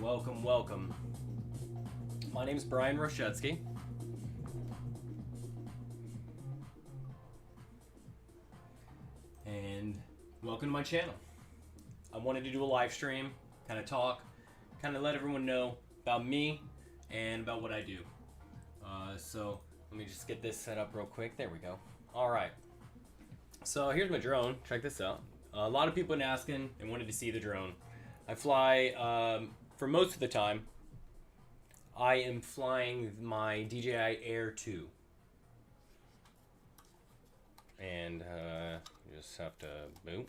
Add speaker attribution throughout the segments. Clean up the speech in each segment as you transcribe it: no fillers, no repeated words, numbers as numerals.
Speaker 1: Welcome, welcome. My name is Brian Roschetzky. And welcome to my channel. I wanted to do a live stream, kind of talk, kind of let everyone know about me and about what I do. So let me just get this set up real quick. There we go. All right. So here's my drone. Check this out. A lot of people have been asking and wanted to see the drone. I fly, for most of the time, I am flying my DJI Air 2. And you just have to, boom,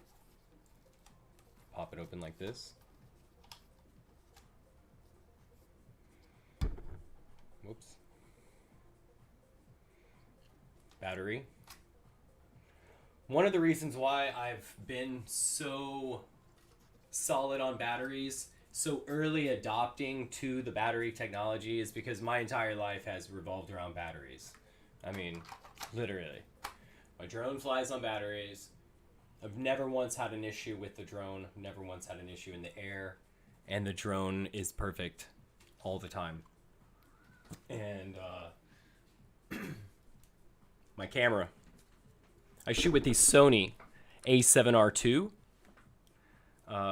Speaker 1: pop it open like this. Whoops. Battery. One of the reasons why I've been so solid on batteries, so early adopting to the battery technology, is because my entire life has revolved around batteries. I mean, literally. My drone flies on batteries. I've never once had an issue with the drone, never once had an issue in the air, and the drone is perfect all the time. And my camera. I shoot with the Sony A7R II.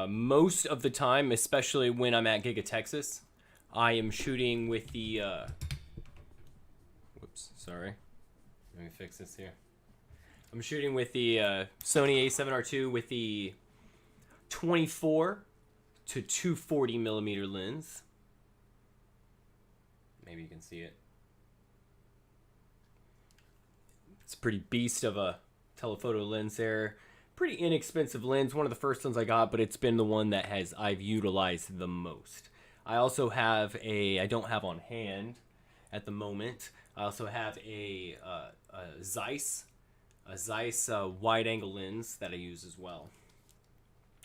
Speaker 1: Most of the time, especially when I'm at GigaTexas, I am shooting with the, whoops, sorry. Let me fix this here. I'm shooting with the Sony A7R II with the 24 to 240 millimeter lens. Maybe you can see it. It's a pretty beast of a telephoto lens there. Pretty inexpensive lens, one of the first ones I got, but it's been the one that I've utilized the most. I also have I don't have on hand at the moment, I also have a Zeiss wide angle lens that I use as well.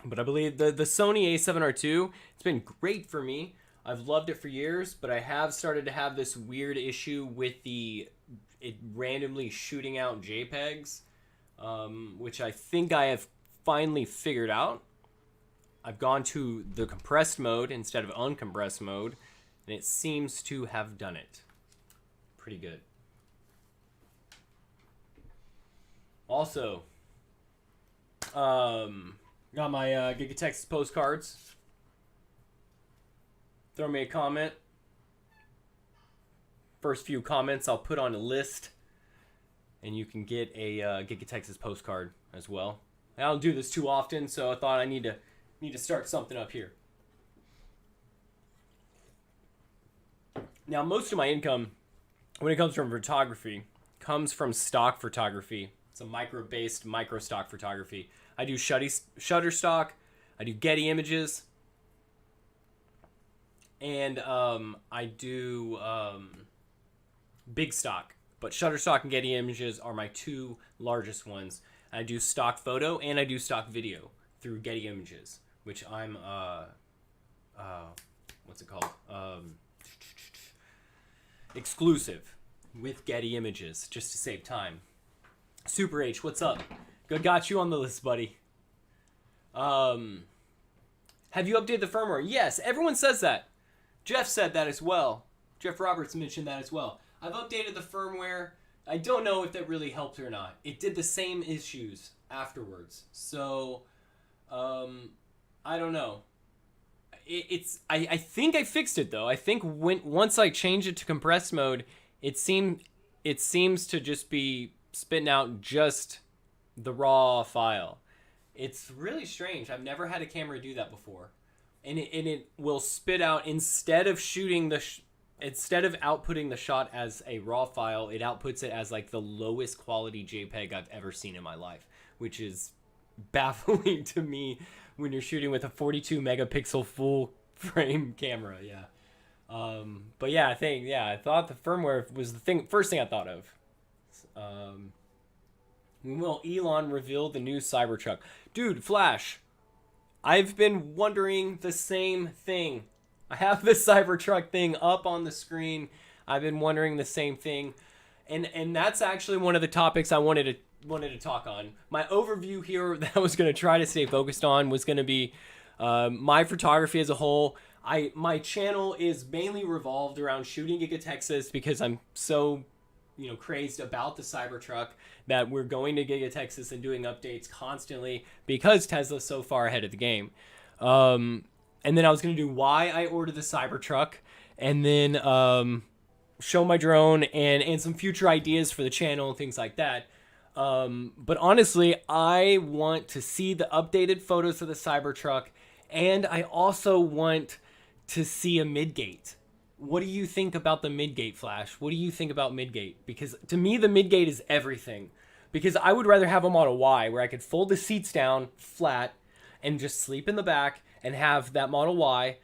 Speaker 1: But I believe the Sony A7R II, it's been great for me. I've loved it for years, but I have started to have this weird issue with it randomly shooting out JPEGs. Which I think I have finally figured out. I've gone to the compressed mode instead of uncompressed mode, and it seems to have done it. Pretty good. Also, got my GigaTexas Postcards. Throw me a comment. First few comments I'll put on a list, and you can get a GigaTexas postcard as well. I don't do this too often, so I thought I need to start something up here. Now, most of my income, when it comes from photography, comes from stock photography. It's a micro-based stock photography. I do Shutterstock, I do Getty Images, and I do big stock. But Shutterstock and Getty Images are my two largest ones. I do stock photo and I do stock video through Getty Images, which I'm what's it called? Exclusive with Getty Images, just to save time. Super H, what's up? Good, got you on the list, buddy. Have you updated the firmware? Yes, everyone says that. Jeff said that as well. Jeff Roberts mentioned that as well. I've updated the firmware. I don't know if that really helped or not. It did the same issues afterwards. So, I don't know. I think I fixed it though. I think once I changed it to compressed mode, it seems to just be spitting out just the raw file. It's really strange. I've never had a camera do that before. And it will spit out, instead of shooting instead of outputting the shot as a raw file, it outputs it as like the lowest quality JPEG I've ever seen in my life, which is baffling to me when you're shooting with a 42 megapixel full frame camera. Yeah. But yeah, I thought the firmware was the first thing I thought of. Will Elon reveal the new Cybertruck? Dude, Flash, I've been wondering the same thing. I have the Cybertruck thing up on the screen. I've been wondering the same thing. And that's actually one of the topics I wanted to talk on. My overview here that I was going to try to stay focused on was going to be my photography as a whole. My channel is mainly revolved around shooting GigaTexas because I'm so, crazed about the Cybertruck that we're going to GigaTexas and doing updates constantly because Tesla's so far ahead of the game. And then I was going to do why I ordered the Cybertruck, and then show my drone and some future ideas for the channel and things like that. But honestly, I want to see the updated photos of the Cybertruck, and I also want to see a midgate. What do you think about the midgate, Flash? What do you think about midgate? Because to me, the midgate is everything. Because I would rather have a Model Y where I could fold the seats down flat and just sleep in the back and have that Model Y,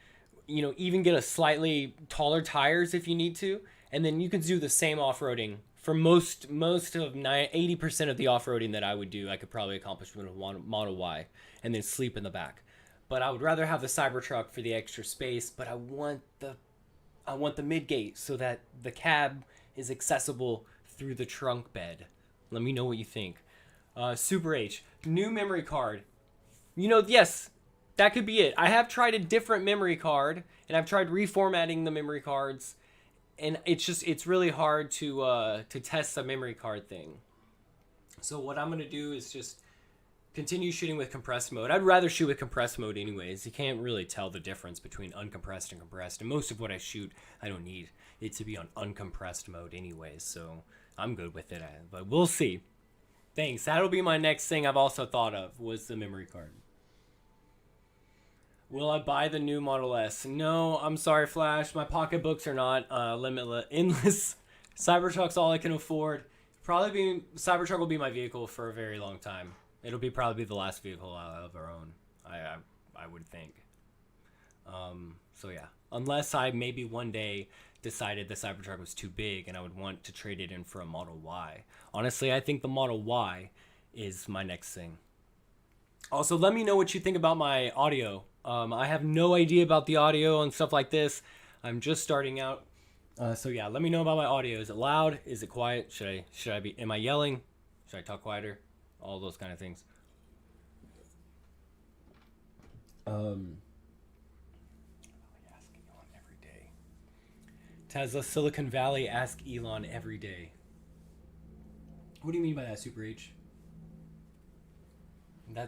Speaker 1: even get a slightly taller tires if you need to. And then you can do the same off-roading. For most of 80% of the off-roading that I would do, I could probably accomplish with a Model Y and then sleep in the back. But I would rather have the Cybertruck for the extra space, but I want the midgate so that the cab is accessible through the trunk bed. Let me know what you think. Super H, new memory card. Yes, that could be it. I have tried a different memory card, and I've tried reformatting the memory cards, and it's really hard to test the memory card thing. So what I'm gonna do is just continue shooting with compressed mode. I'd rather shoot with compressed mode anyways. You can't really tell the difference between uncompressed and compressed, and most of what I shoot, I don't need it to be on uncompressed mode anyways, so I'm good with it. But we'll see. Thanks. That'll be my next thing I've also thought of, was the memory card. Will I buy the new Model S? No, I'm sorry, Flash. My pocketbooks are not endless. Cybertruck's all I can afford. Cybertruck will be my vehicle for a very long time. It'll probably be the last vehicle I'll ever own. I would think. So yeah, unless I maybe one day decided the Cybertruck was too big and I would want to trade it in for a Model Y. Honestly, I think the Model Y is my next thing. Also, let me know what you think about my audio. I have no idea about the audio and stuff like this. I'm just starting out. So yeah, let me know about my audio. Is it loud? Is it quiet? Am I yelling? Should I talk quieter? All those kind of things. Ask Elon every day. Tesla, Silicon Valley, ask Elon every day. What do you mean by that, Super H? Any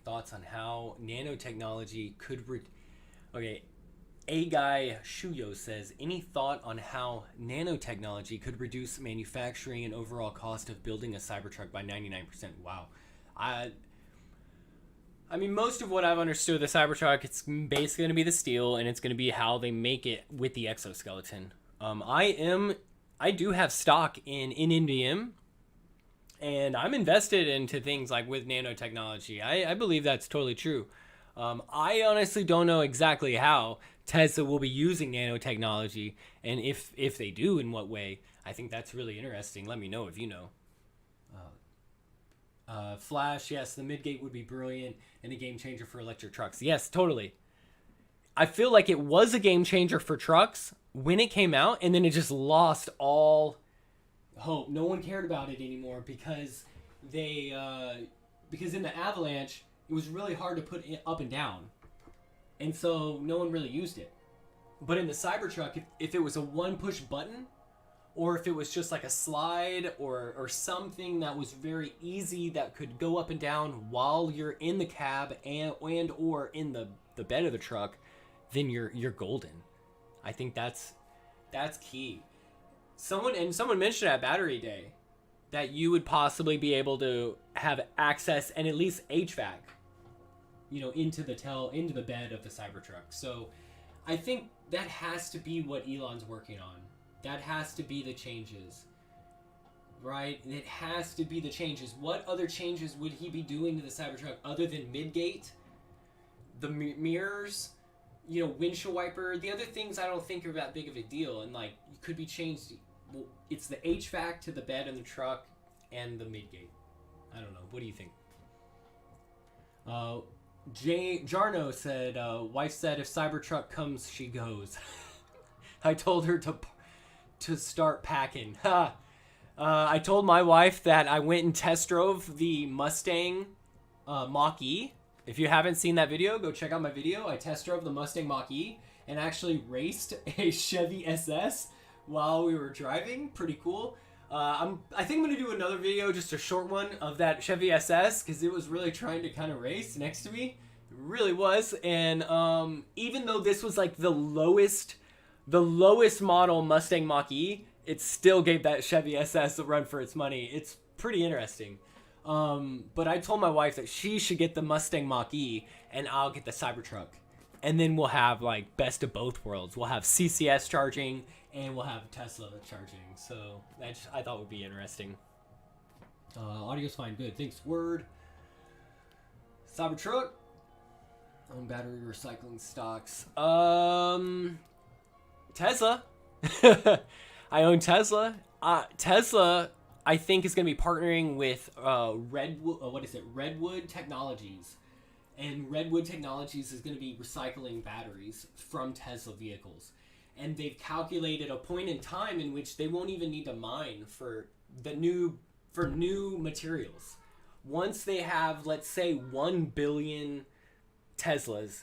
Speaker 1: thoughts on how nanotechnology could Okay, a guy Shuyo says, any thought on how nanotechnology could reduce manufacturing and overall cost of building a Cybertruck by 99%? Wow. I mean, most of what I've understood of the Cybertruck, it's basically going to be the steel, and it's going to be how they make it with the exoskeleton. I do have stock in NDM, and I'm invested into things like with nanotechnology. I believe that's totally true. I honestly don't know exactly how Tesla will be using nanotechnology, and if they do, in what way. I think that's really interesting. Let me know if you know. Flash, yes, the midgate would be brilliant and a game changer for electric trucks. Yes, totally. I feel like it was a game changer for trucks when it came out, and then it just lost all hope. No one cared about it anymore because because in the Avalanche, it was really hard to put it up and down. And so no one really used it. But in the Cybertruck, if it was a one push button, or if it was just like a slide or something that was very easy that could go up and down while you're in the cab and or in the bed of the truck, then you're golden. I think that's key. Someone mentioned at Battery Day that you would possibly be able to have access and at least HVAC, into the bed of the Cybertruck. So I think that has to be what Elon's working on. That has to be the changes, right? It has to be the changes. What other changes would he be doing to the Cybertruck other than midgate, the mirrors, windshield wiper? The other things I don't think are that big of a deal, and could be changed. Well, it's the HVAC to the bed in the truck and the midgate. I don't know. What do you think? Jarno said, wife said if Cybertruck comes, she goes. I told her to start packing. I told my wife that I went and test drove the Mustang Mach-E If you haven't seen that video, go check out my video. I test drove the Mustang Mach-E and actually raced a Chevy SS while we were driving. Pretty cool. I think I'm going to do another video, just a short one, of that Chevy SS, because it was really trying to kind of race next to me. It really was. And even though this was like the lowest model Mustang Mach-E, it still gave that Chevy SS a run for its money. It's pretty interesting. But I told my wife that she should get the Mustang Mach-E and I'll get the Cybertruck. And then we'll have like best of both worlds. We'll have CCS charging and we'll have Tesla charging. So that I thought would be interesting. Audio's fine. Good. Thanks, Word. Cybertruck. Own battery recycling stocks. Tesla. I own Tesla. Tesla, I think, is going to be partnering with Redwood Technologies. And Redwood Technologies is going to be recycling batteries from Tesla vehicles. And they've calculated a point in time in which they won't even need to mine for new materials. Once they have, let's say, 1 billion Teslas,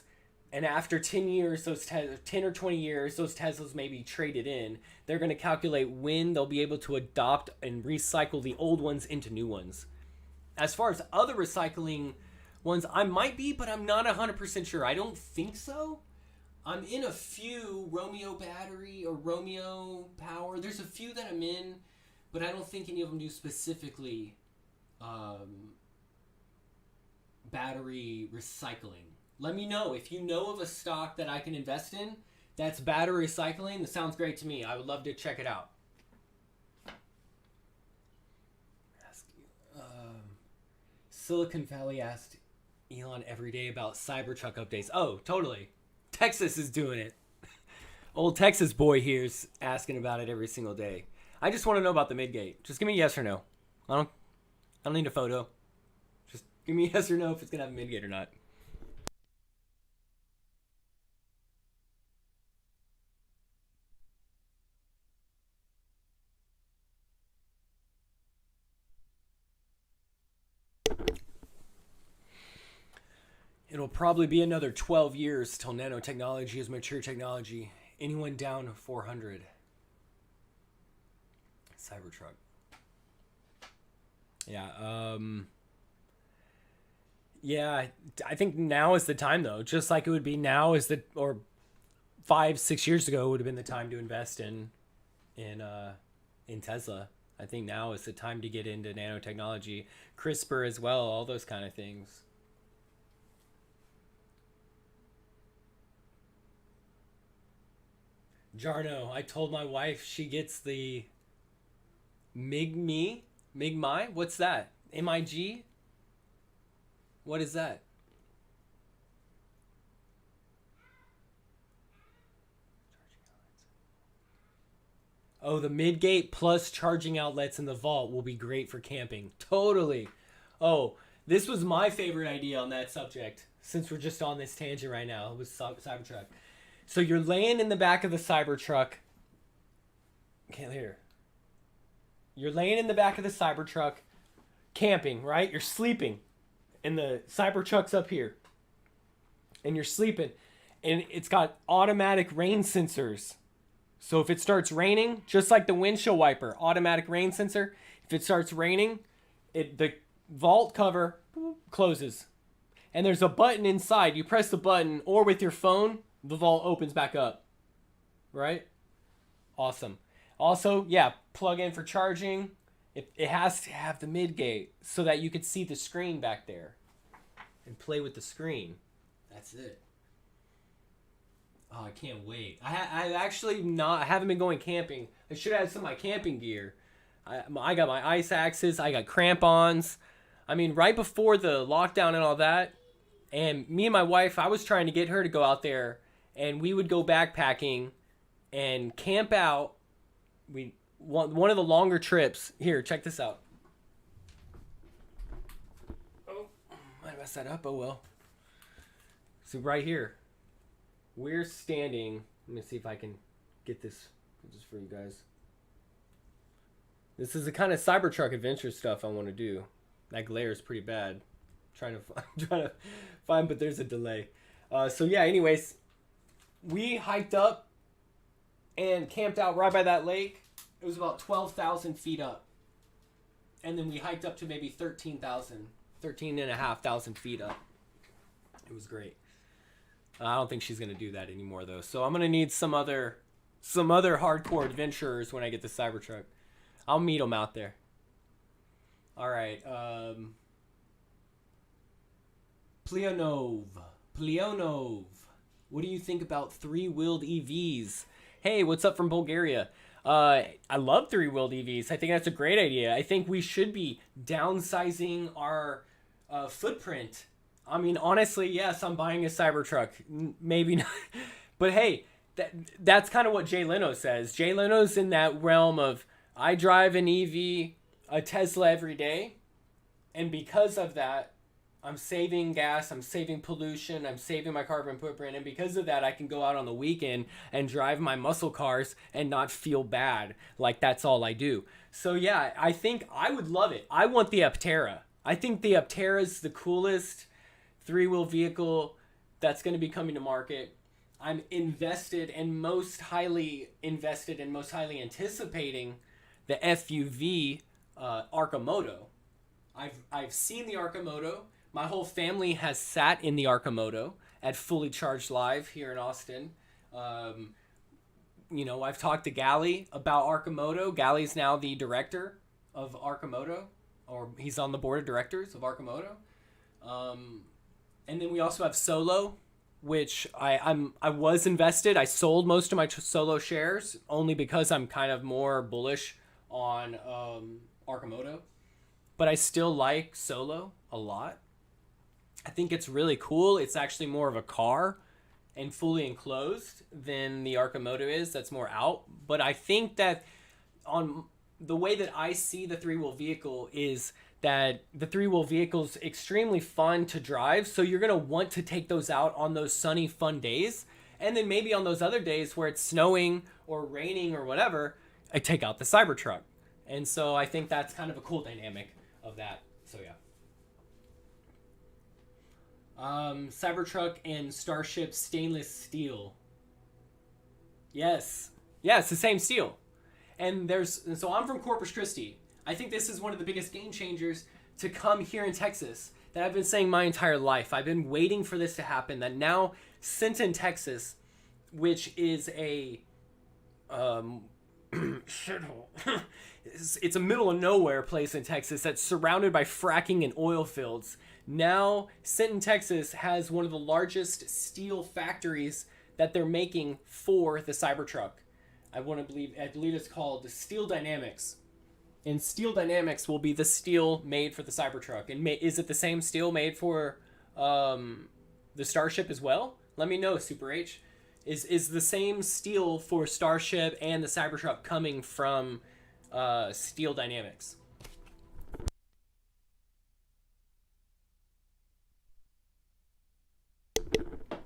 Speaker 1: and after 10 years, 10 or 20 years, those Teslas may be traded in, they're going to calculate when they'll be able to adopt and recycle the old ones into new ones. As far as other recycling ones, I might be, but I'm not 100% sure. I don't think so. I'm in a few Romeo Battery or Romeo Power. There's a few that I'm in, but I don't think any of them do specifically battery recycling. Let me know if you know of a stock that I can invest in that's battery recycling. That sounds great to me. I would love to check it out. Silicon Valley asked Elon every day about Cybertruck updates. Oh, totally. Texas is doing it. Old Texas boy here's asking about it every single day. I just want to know about the midgate. Just give me yes or no. I don't need a photo. Just give me yes or no if it's gonna have a midgate or not. It'll probably be another 12 years till nanotechnology is mature technology. Anyone down 400? Cybertruck. Yeah, yeah, I think now is the time though. Just like it would be now or 5-6 years ago would have been the time to invest in Tesla. I think now is the time to get into nanotechnology, CRISPR as well, all those kind of things. Jarno, I told my wife she gets the MIG-MI? What's that? MIG? What is that? Oh, the midgate plus charging outlets in the vault will be great for camping. Totally. Oh, this was my favorite idea on that subject, since we're just on this tangent right now. It was Cybertruck. So you're laying in the back of the Cybertruck. Can't hear. You're laying in the back of the Cybertruck, camping, right? You're sleeping, and the Cybertruck's up here, and you're sleeping, and it's got automatic rain sensors. So if it starts raining, just like the windshield wiper, automatic rain sensor, if it starts raining, the vault cover closes, and there's a button inside. You press the button, or with your phone, the vault opens back up, right? Awesome. Also, yeah, plug in for charging. It has to have the midgate so that you can see the screen back there and play with the screen. That's it. Oh, I can't wait. I haven't been going camping. I should have had some of my camping gear. I got my ice axes. I got crampons. I mean, right before the lockdown and all that, and me and my wife, I was trying to get her to go out there, and we would go backpacking and camp out. One of the longer trips. Here, check this out. Oh, might mess that up. Oh well. So right here, we're standing. Let me see if I can get this for you guys. This is the kind of Cybertruck adventure stuff I want to do. That glare is pretty bad. trying to find, but there's a delay. So yeah, anyways, we hiked up and camped out right by that lake. It was about 12,000 feet up. And then we hiked up to maybe 13,500 feet up. It was great. I don't think she's going to do that anymore, though. So I'm going to need some other hardcore adventurers when I get the Cybertruck. I'll meet them out there. All right. Pleonov. What do you think about three-wheeled EVs? Hey, what's up from Bulgaria? I love three-wheeled EVs. I think that's a great idea. I think we should be downsizing our footprint. I mean, honestly, yes, I'm buying a Cybertruck. Maybe not. But hey, that's kind of what Jay Leno says. Jay Leno's in that realm of, I drive an EV, a Tesla every day. And because of that, I'm saving gas, I'm saving pollution, I'm saving my carbon footprint. And because of that, I can go out on the weekend and drive my muscle cars and not feel bad. Like that's all I do. So yeah, I think I would love it. I want the Aptera. I think the Aptera is the coolest three-wheel vehicle that's going to be coming to market. I'm invested and most highly anticipating the FUV Arcimoto. I've seen the Arcimoto. My whole family has sat in the Arcimoto at Fully Charged Live here in Austin. I've talked to Gally about Arcimoto. Gally's now the director of Arcimoto, or he's on the board of directors of Arcimoto. And then we also have Solo, which I was invested. I sold most of my Solo shares only because I'm kind of more bullish on Arcimoto. But I still like Solo a lot. I think it's really cool. It's actually more of a car and fully enclosed than the Arcimoto is. That's more out. But I think that on the way that I see the three-wheel vehicle is that the three-wheel vehicle is extremely fun to drive. So you're going to want to take those out on those sunny, fun days. And then maybe on those other days where it's snowing or raining or whatever, I take out the Cybertruck. And so I think that's kind of a cool dynamic of that. So yeah. Cybertruck and Starship stainless steel. Yes. Yeah, it's the same steel. And so I'm from Corpus Christi. I think this is one of the biggest game changers to come here in Texas that I've been saying my entire life. I've been waiting for this to happen, that now Sinton, Texas, which is a shithole. It's a middle of nowhere place in Texas that's surrounded by fracking and oil fields. Now, Sinton, Texas has one of the largest steel factories that they're making for the Cybertruck. I believe it's called Steel Dynamics. And Steel Dynamics will be the steel made for the Cybertruck. And is it the same steel made for the Starship as well? Let me know, Super H. Is the same steel for Starship and the Cybertruck coming from Steel Dynamics?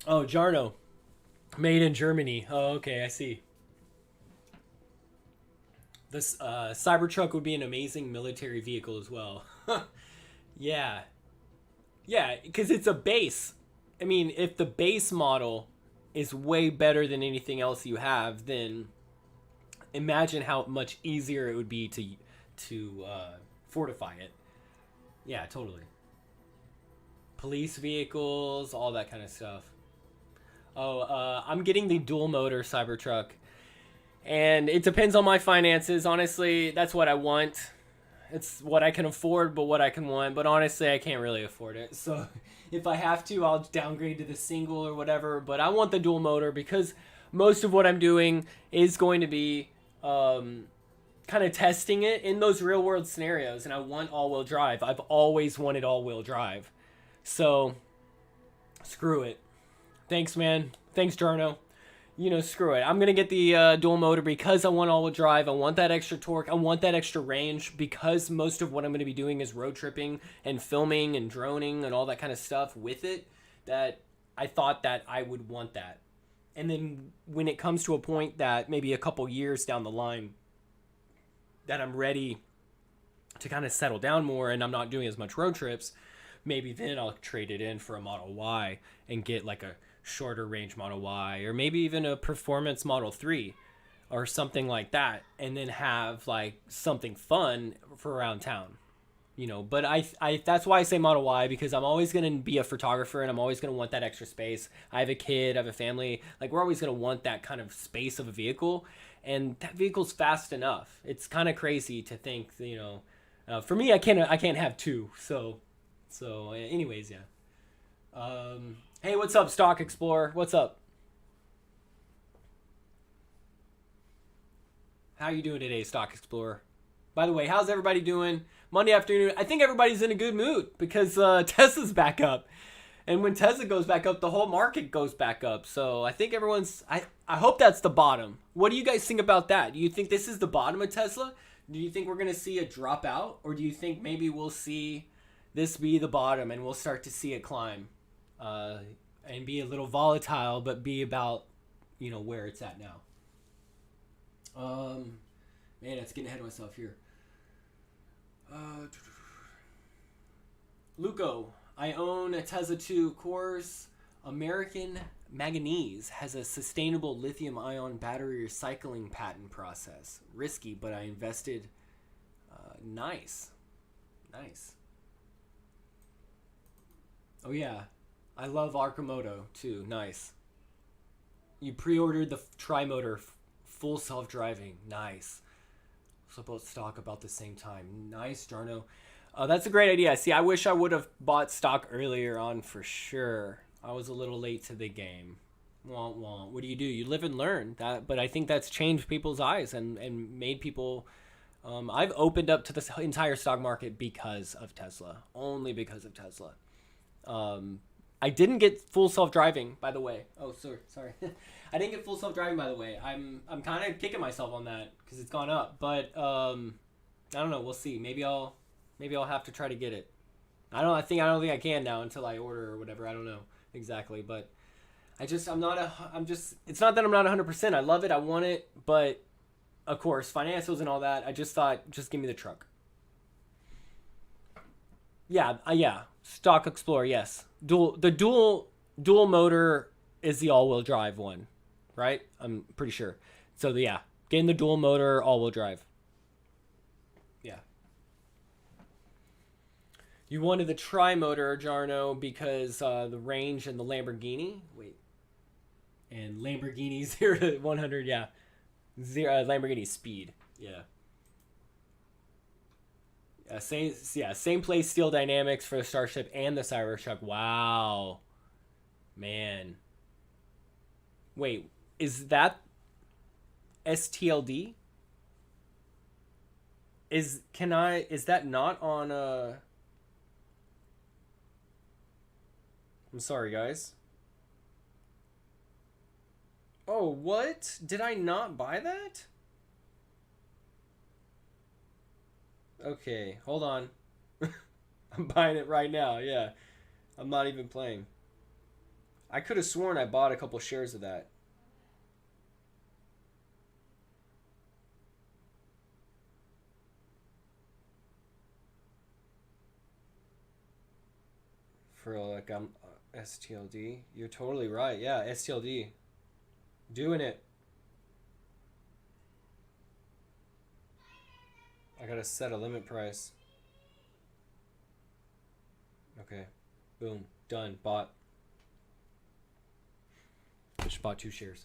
Speaker 1: Oh, Jarno. Made in Germany. Oh, okay, I see. This Cybertruck would be an amazing military vehicle as well. Yeah. Yeah, because it's a base. I mean, if the base model is way better than anything else you have, then imagine how much easier it would be to fortify it. Yeah, totally. Police vehicles, all that kind of stuff. Oh, I'm getting the dual motor Cybertruck. And it depends on my finances. Honestly, that's what I want. It's what I can afford, but what I can want. But honestly, I can't really afford it. So if I have to, I'll downgrade to the single or whatever. But I want the dual motor because most of what I'm doing is going to be kind of testing it in those real world scenarios. And I want all-wheel drive. I've always wanted all-wheel drive. So screw it. Thanks, man. Thanks, Jarno. Screw it. I'm going to get the dual motor because I want all-wheel drive. I want that extra torque. I want that extra range because most of what I'm going to be doing is road tripping and filming and droning and all that kind of stuff with it, that I thought that I would want that. And then when it comes to a point that maybe a couple years down the line that I'm ready to kind of settle down more and I'm not doing as much road trips, maybe then I'll trade it in for a Model Y and get like a shorter range Model Y, or maybe even a performance Model 3 or something like that, and then have like something fun for around town, you know. But I that's why I say Model Y, because I'm always going to be a photographer and I'm always going to want that extra space. I have a kid, I have a family, like we're always going to want that kind of space of a vehicle, and that vehicle's fast enough. It's kind of crazy to think, you know, for me, I can't have two. So anyways, yeah. Hey, what's up, Stock Explorer? What's up? How you doing today, Stock Explorer? By the way, how's everybody doing? Monday afternoon. I think everybody's in a good mood because Tesla's back up. And when Tesla goes back up, the whole market goes back up. So I think everyone's... I hope that's the bottom. What do you guys think about that? Do you think this is the bottom of Tesla? Do you think we're going to see a drop out? Or do you think maybe we'll see this be the bottom and we'll start to see it climb? And be a little volatile, but be about, you know, where it's at now. Man, it's getting ahead of myself here. Luco, I own a Tesla 2 Cores. American Manganese has a sustainable lithium-ion battery recycling patent process. Risky, but I invested. Nice. Oh yeah, I love Arcimoto too. Nice. You pre-ordered the tri-motor full self-driving. Nice. So both stock about the same time. Nice, Jarno. That's a great idea. See, I wish I would have bought stock earlier on for sure. I was a little late to the game. Womp womp. What do? You live and learn. But I think that's changed people's eyes and made people... I've opened up to this entire stock market because of Tesla. Only because of Tesla. I didn't get full self-driving, by the way. Oh, sorry. I didn't get full self-driving, by the way. I'm kind of kicking myself on that because it's gone up. But I don't know. We'll see. Maybe I'll have to try to get it. I don't think I can now until I order or whatever. I don't know exactly, but it's not that I'm not 100%. I love it. I want it, but of course, financials and all that. I just thought, just give me the truck. Yeah. Stock Explorer, yes. The dual motor is the all-wheel drive one, right? I'm pretty sure. So yeah, getting the dual motor all-wheel drive. Yeah. You wanted the tri-motor, Jarno, because the range and the Lamborghini. Wait. And Lamborghini 0 to 100, yeah. Lamborghini speed, yeah. Same place, Steel Dynamics for the Starship and the Cybertruck. Wow. Man. Wait, is that STLD? Is that not on I'm sorry, guys. Oh, what? Did I not buy that? Okay, hold on. I'm buying it right now, yeah. I'm not even playing. I could have sworn I bought a couple shares of that. For like STLD. You're totally right. Yeah, STLD. Doing it. I gotta set a limit price. Okay. Boom. Done. Bought. Just bought 2 shares.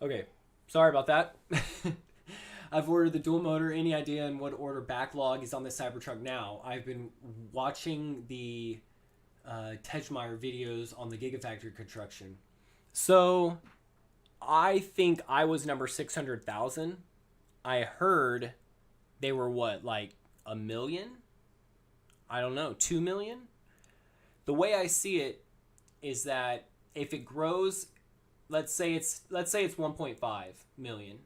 Speaker 1: Okay. Sorry about that. I've ordered the dual motor. Any idea on what order backlog is on the Cybertruck now? I've been watching the Tejmeyer videos on the Gigafactory construction. So I think I was number 600,000. I heard they were what, like 1 million? I don't know, 2 million? The way I see it is that if it grows, let's say it's 1.5 million.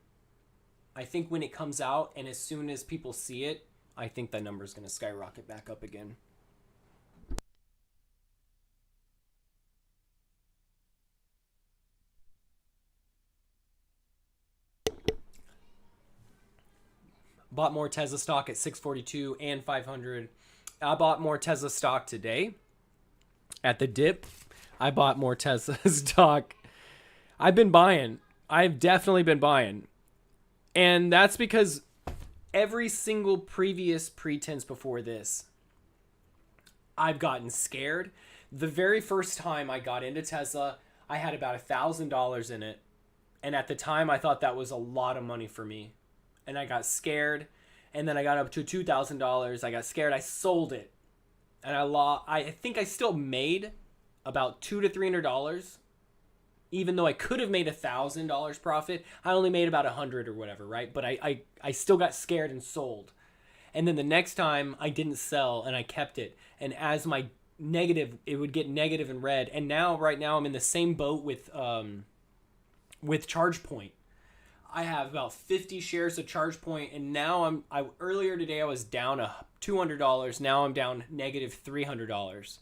Speaker 1: I think when it comes out and as soon as people see it, I think that number is going to skyrocket back up again. Bought more Tesla stock at 642 and 500. I bought more Tesla stock today. At the dip, I bought more Tesla stock. I've been buying. I've definitely been buying. And that's because every single previous pretense before this, I've gotten scared. The very first time I got into Tesla, I had about $1,000 in it. And at the time, I thought that was a lot of money for me. And I got scared. And then I got up to $2,000. I got scared. I sold it. And I think I still made about $200 to $300. Even though I could have made $1,000 profit, I only made about $100 or whatever, right? But I still got scared and sold. And then the next time I didn't sell and I kept it. And as my negative, it would get negative and red. And right now I'm in the same boat with ChargePoint. I have about 50 shares of ChargePoint, and now earlier today I was down $200. Now I'm down negative $300,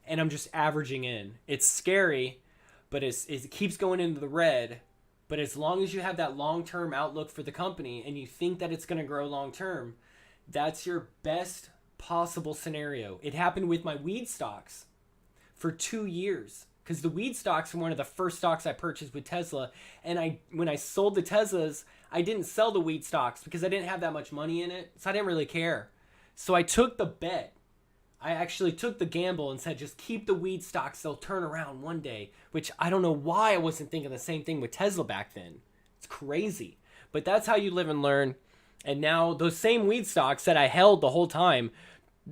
Speaker 1: and I'm just averaging in. It's scary, but it keeps going into the red. But as long as you have that long-term outlook for the company and you think that it's going to grow long-term, that's your best possible scenario. It happened with my weed stocks for 2 years. Because the weed stocks were one of the first stocks I purchased with Tesla. And when I sold the Teslas, I didn't sell the weed stocks because I didn't have that much money in it. So I didn't really care. So I took the bet. I actually took the gamble and said, just keep the weed stocks. They'll turn around one day. Which I don't know why I wasn't thinking the same thing with Tesla back then. It's crazy. But that's how you live and learn. And now those same weed stocks that I held the whole time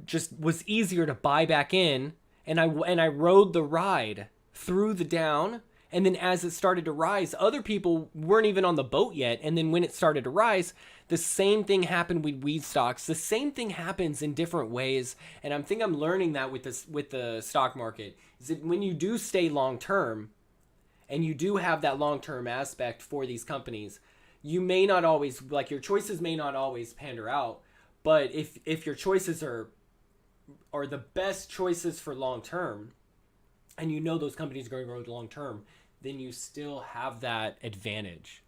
Speaker 1: just was easier to buy back in. And I rode the ride through the down, and then as it started to rise, other people weren't even on the boat yet, and then when it started to rise, the same thing happened with weed stocks. The same thing happens in different ways, and I think I'm learning that with the stock market, is that when you do stay long term, and you do have that long term aspect for these companies, you may not always, like, your choices may not always pander out, but if your choices are the best choices for long term, and you know those companies are going to grow long term, then you still have that advantage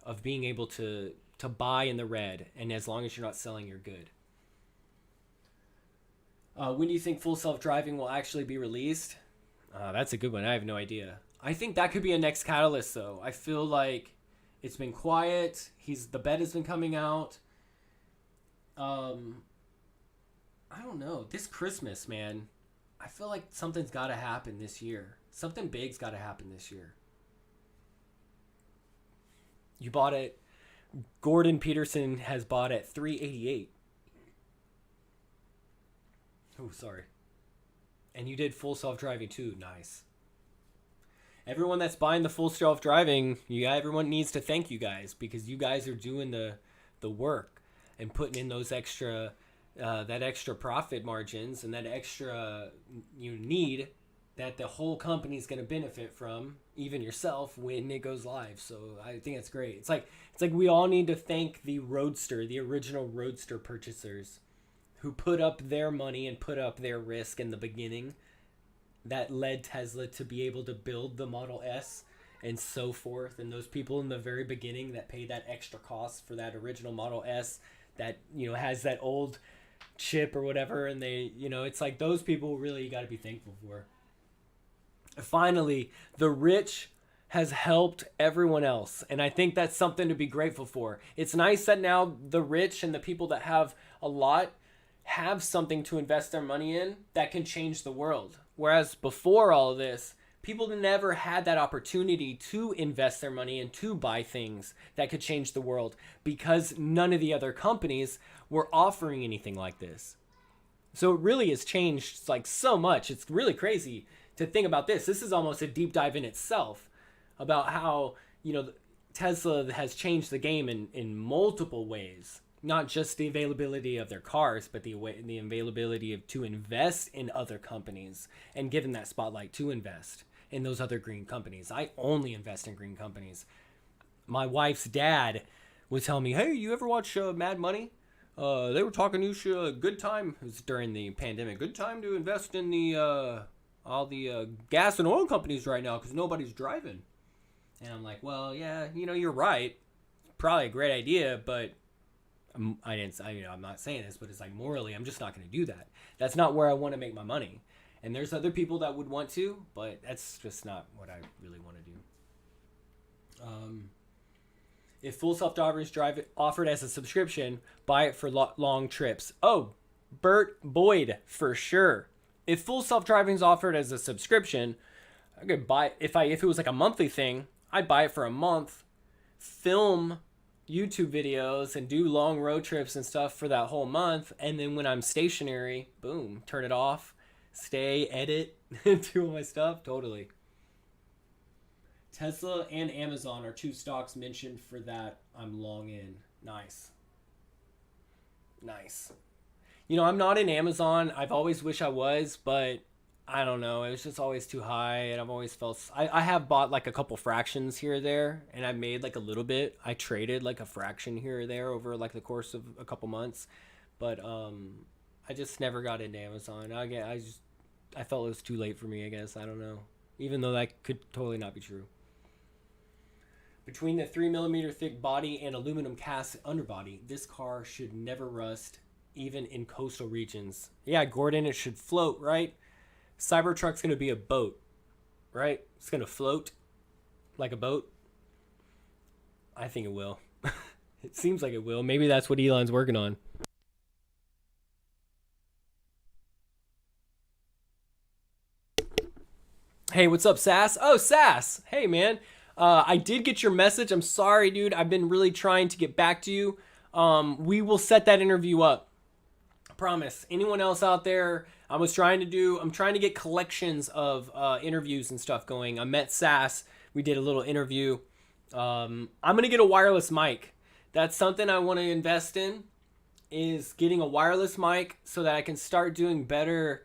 Speaker 1: of being able to buy in the red. And as long as you're not selling, you're good. When do you think full self-driving will actually be released? That's a good one. I have no idea. I think that could be a next catalyst, though. I feel like it's been quiet. The bet has been coming out. I don't know. This Christmas, man, I feel like something's got to happen this year. Something big's got to happen this year. You bought it. Gordon Peterson has bought at $388. Oh, sorry. And you did full self-driving too. Nice. Everyone that's buying the full self-driving, everyone needs to thank you guys, because you guys are doing the work and putting in those extra that extra profit margins and that extra need that the whole company is going to benefit from, even yourself, when it goes live. So I think that's great. It's like we all need to thank the original Roadster purchasers who put up their money and put up their risk in the beginning that led Tesla to be able to build the Model S and so forth. And those people in the very beginning that paid that extra cost for that original Model S that, has that old chip or whatever, and they, it's like those people really you got to be thankful for. Finally, the rich has helped everyone else, and I think that's something to be grateful for. It's nice that now the rich and the people that have a lot have something to invest their money in that can change the world, whereas before all of this, people never had that opportunity to invest their money and to buy things that could change the world because none of the other companies were offering anything like this. So it really has changed so much. It's really crazy to think about this. This is almost a deep dive in itself about how, Tesla has changed the game in multiple ways. Not just the availability of their cars, but the availability to invest in other companies and given that spotlight to invest in those other green companies. I only invest in green companies. My wife's dad was telling me, hey, you ever watch Mad Money? They were talking, you should, good time, it was during the pandemic, good time to invest in all the gas and oil companies right now because nobody's driving. And I'm like, well, yeah, you're right. Probably a great idea, but I'm not saying this, but it's like morally, I'm just not going to do that. That's not where I want to make my money. And there's other people that would want to, but that's just not what I really want to do. If Full Self Drive offered as a subscription, buy it for long trips. Oh, Bert Boyd, for sure. If Full Self-Driving is offered as a subscription, I could buy if it was like a monthly thing, I'd buy it for a month, film YouTube videos and do long road trips and stuff for that whole month, and then when I'm stationary, boom, turn it off, stay, edit, do all my stuff. Totally. Tesla and Amazon are two stocks mentioned for that I'm long in. Nice. I'm not in Amazon. I've always wished I was, but I don't know. It was just always too high, and I've always felt... I have bought like a couple fractions here or there, and I made like a little bit. I traded like a fraction here or there over like the course of a couple months, but I just never got into Amazon. I felt it was too late for me, I guess. I don't know. Even though that could totally not be true. Between the 3mm thick body and aluminum cast underbody, this car should never rust, even in coastal regions. Yeah, Gordon, it should float, right? Cybertruck's going to be a boat, right? It's going to float like a boat. I think it will. It seems like it will. Maybe that's what Elon's working on. Hey, what's up, Sass? Oh, Sass! Hey, man. I did get your message. I'm sorry, dude. I've been really trying to get back to you. We will set that interview up. I promise. Anyone else out there? I'm trying to get collections of interviews and stuff going. I met Sass. We did a little interview. I'm going to get a wireless mic. That's something I want to invest in, is getting a wireless mic so that I can start doing better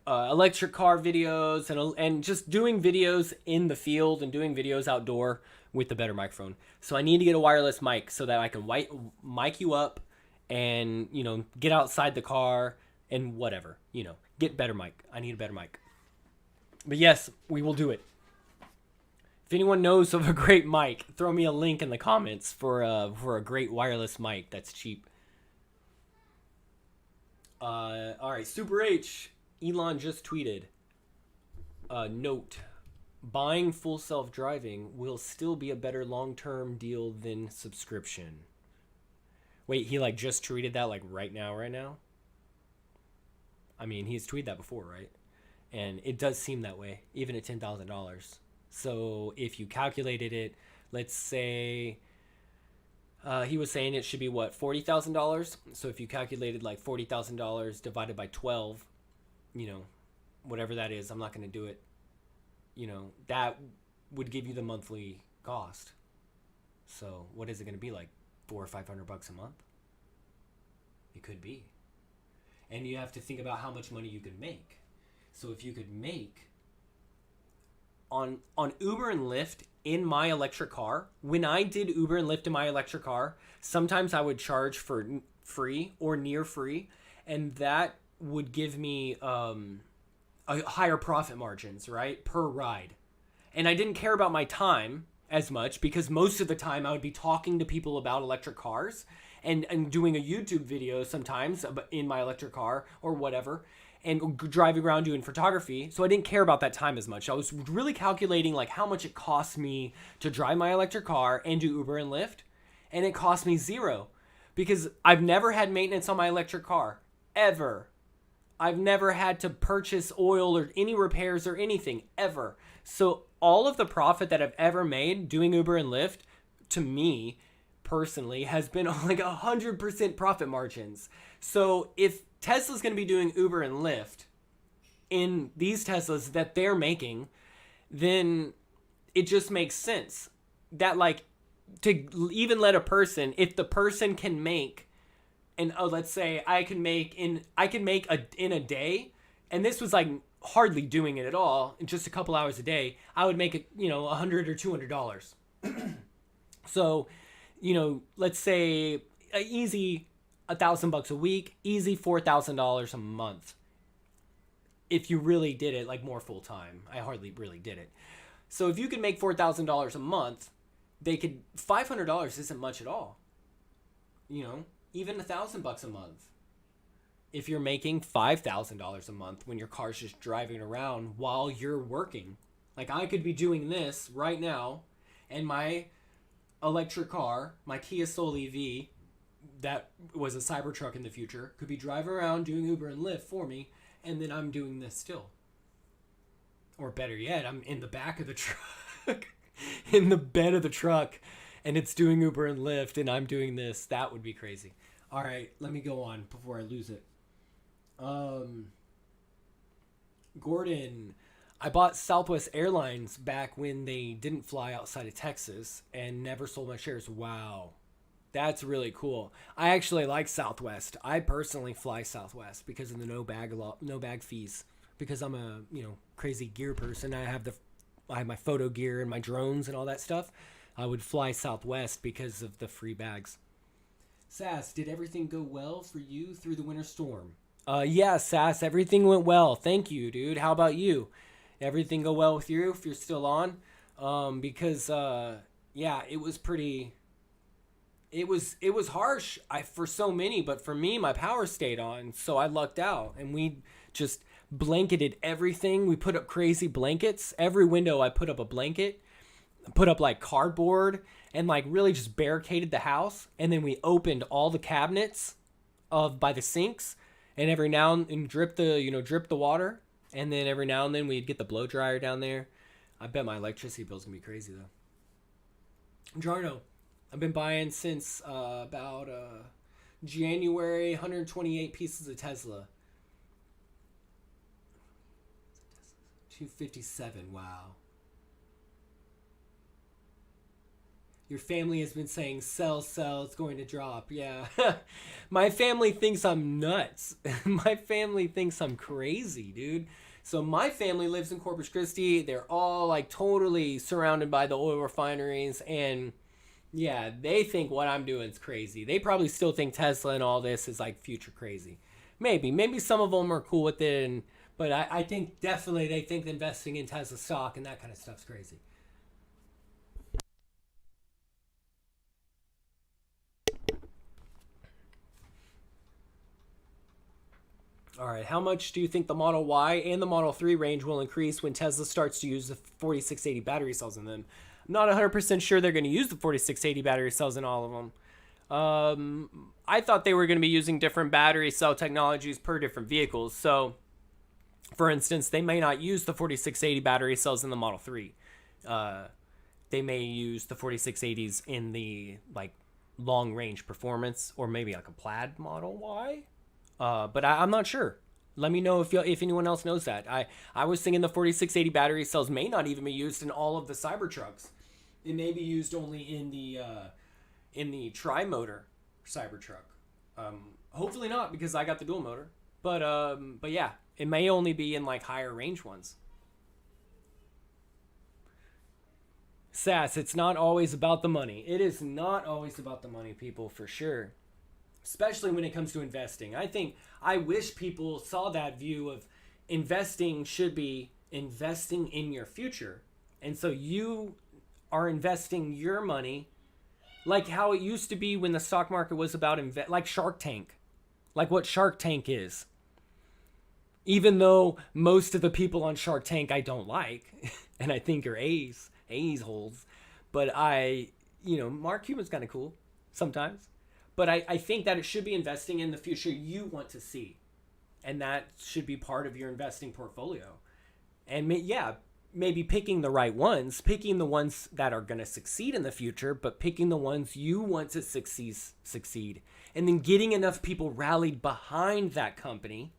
Speaker 1: electric car videos and just doing videos in the field and doing videos outdoor with the better microphone. So I need to get a wireless mic so that I can mic you up and, get outside the car and whatever, get better mic. I need a better mic. But yes, we will do it. If anyone knows of a great mic, throw me a link in the comments for a great wireless mic that's cheap. All right, Super H. Elon just tweeted, note, buying Full Self-Driving will still be a better long-term deal than subscription. Wait, he just tweeted that right now? I mean, he's tweeted that before, right? And it does seem that way, even at $10,000. So if you calculated it, let's say... he was saying it should be, $40,000? So if you calculated $40,000 divided by 12... whatever that is, I'm not going to do it. That would give you the monthly cost. So what is it going to be, $400 or $500 a month? It could be. And you have to think about how much money you could make. So if you could make on Uber and Lyft in my electric car, when I did Uber and Lyft in my electric car, sometimes I would charge for free or near free, and that would give me a higher profit margins, right, per ride. And I didn't care about my time as much because most of the time I would be talking to people about electric cars and doing a YouTube video sometimes in my electric car or whatever, and driving around doing photography. So I didn't care about that time as much. I was really calculating how much it costs me to drive my electric car and do Uber and Lyft, and it cost me $0 because I've never had maintenance on my electric car ever. I've never had to purchase oil or any repairs or anything, ever. So all of the profit that I've ever made doing Uber and Lyft, to me, personally, has been 100% profit margins. So if Tesla's going to be doing Uber and Lyft in these Teslas that they're making, then it just makes sense that to even let a person, if the person can make, and let's say I can make in a day, and this was hardly doing it at all, in just a couple hours a day, I would make it, $100 or $200. So, let's say easy $1,000 a week, easy $4,000 a month. If you really did it more full time, I hardly really did it. So if you could make $4,000 a month, $500 isn't much at all. even $1,000 a month. If you're making $5,000 a month when your car's just driving around while you're working. Like, I could be doing this right now, and my electric car, my Kia Soul EV, that was a Cybertruck in the future, could be driving around doing Uber and Lyft for me, and then I'm doing this still. Or better yet, I'm in the back of the truck, in the bed of the truck, and it's doing Uber and Lyft, and I'm doing this. That would be crazy. All right, let me go on before I lose it. Gordon, I bought Southwest Airlines back when they didn't fly outside of Texas and never sold my shares. Wow. That's really cool. I actually like Southwest. I personally fly Southwest because of the no bag fees. Because I'm a, crazy gear person. I have my photo gear and my drones and all that stuff. I would fly Southwest because of the free bags. Sass, did everything go well for you through the winter storm? Yeah, Sass, everything went well. Thank you, dude. How about you? Everything go well with you if you're still on? Because it was pretty. It was harsh for so many, but for me, my power stayed on, so I lucked out, and we just blanketed everything. We put up crazy blankets. Every window, I put up a blanket, put up like cardboard, and like really just barricaded the house. And then we opened all the cabinets by the sinks, and every now and then drip the water. And then every now and then we'd get the blow dryer down there. I bet my electricity bill's gonna be crazy though. Jarno, I've been buying since about January, 128 pieces of Tesla. 257, wow. Your family has been saying, sell, it's going to drop. Yeah. My family thinks I'm nuts. My family thinks I'm crazy, dude. So my family lives in Corpus Christi. They're all like totally surrounded by the oil refineries. And yeah, they think what I'm doing is crazy. They probably still think Tesla and all this is like future crazy. Maybe some of them are cool with it. But I think definitely they think investing in Tesla stock and that kind of stuff's crazy. All right, how much do you think the Model Y and the Model 3 range will increase when Tesla starts to use the 4680 battery cells in them? I'm not 100% sure they're going to use the 4680 battery cells in all of them. I thought they were going to be using different battery cell technologies per different vehicles. So, for instance, they may not use the 4680 battery cells in the Model 3. They may use the 4680s in the like long range performance, or maybe like a plaid Model Y. But I'm not sure. Let me know if anyone else knows that. I was thinking the 4680 battery cells may not even be used in all of the Cybertrucks. It may be used only in the tri-motor Cybertruck. Hopefully not, because I got the dual motor. But yeah, it may only be in like higher range ones. Sass, it's not always about the money. It is not always about the money, people, for sure. Especially when it comes to investing. I wish people saw that view of investing should be investing in your future. And so you are investing your money like how it used to be when the stock market was about like Shark Tank. Like what Shark Tank is. Even though most of the people on Shark Tank I don't like, and I think are A's holes. But Mark Cuban's kind of cool sometimes. But I think that it should be investing in the future you want to see. And that should be part of your investing portfolio. And maybe picking the right ones, picking the ones that are going to succeed in the future, but picking the ones you want to succeed. And then getting enough people rallied behind that company.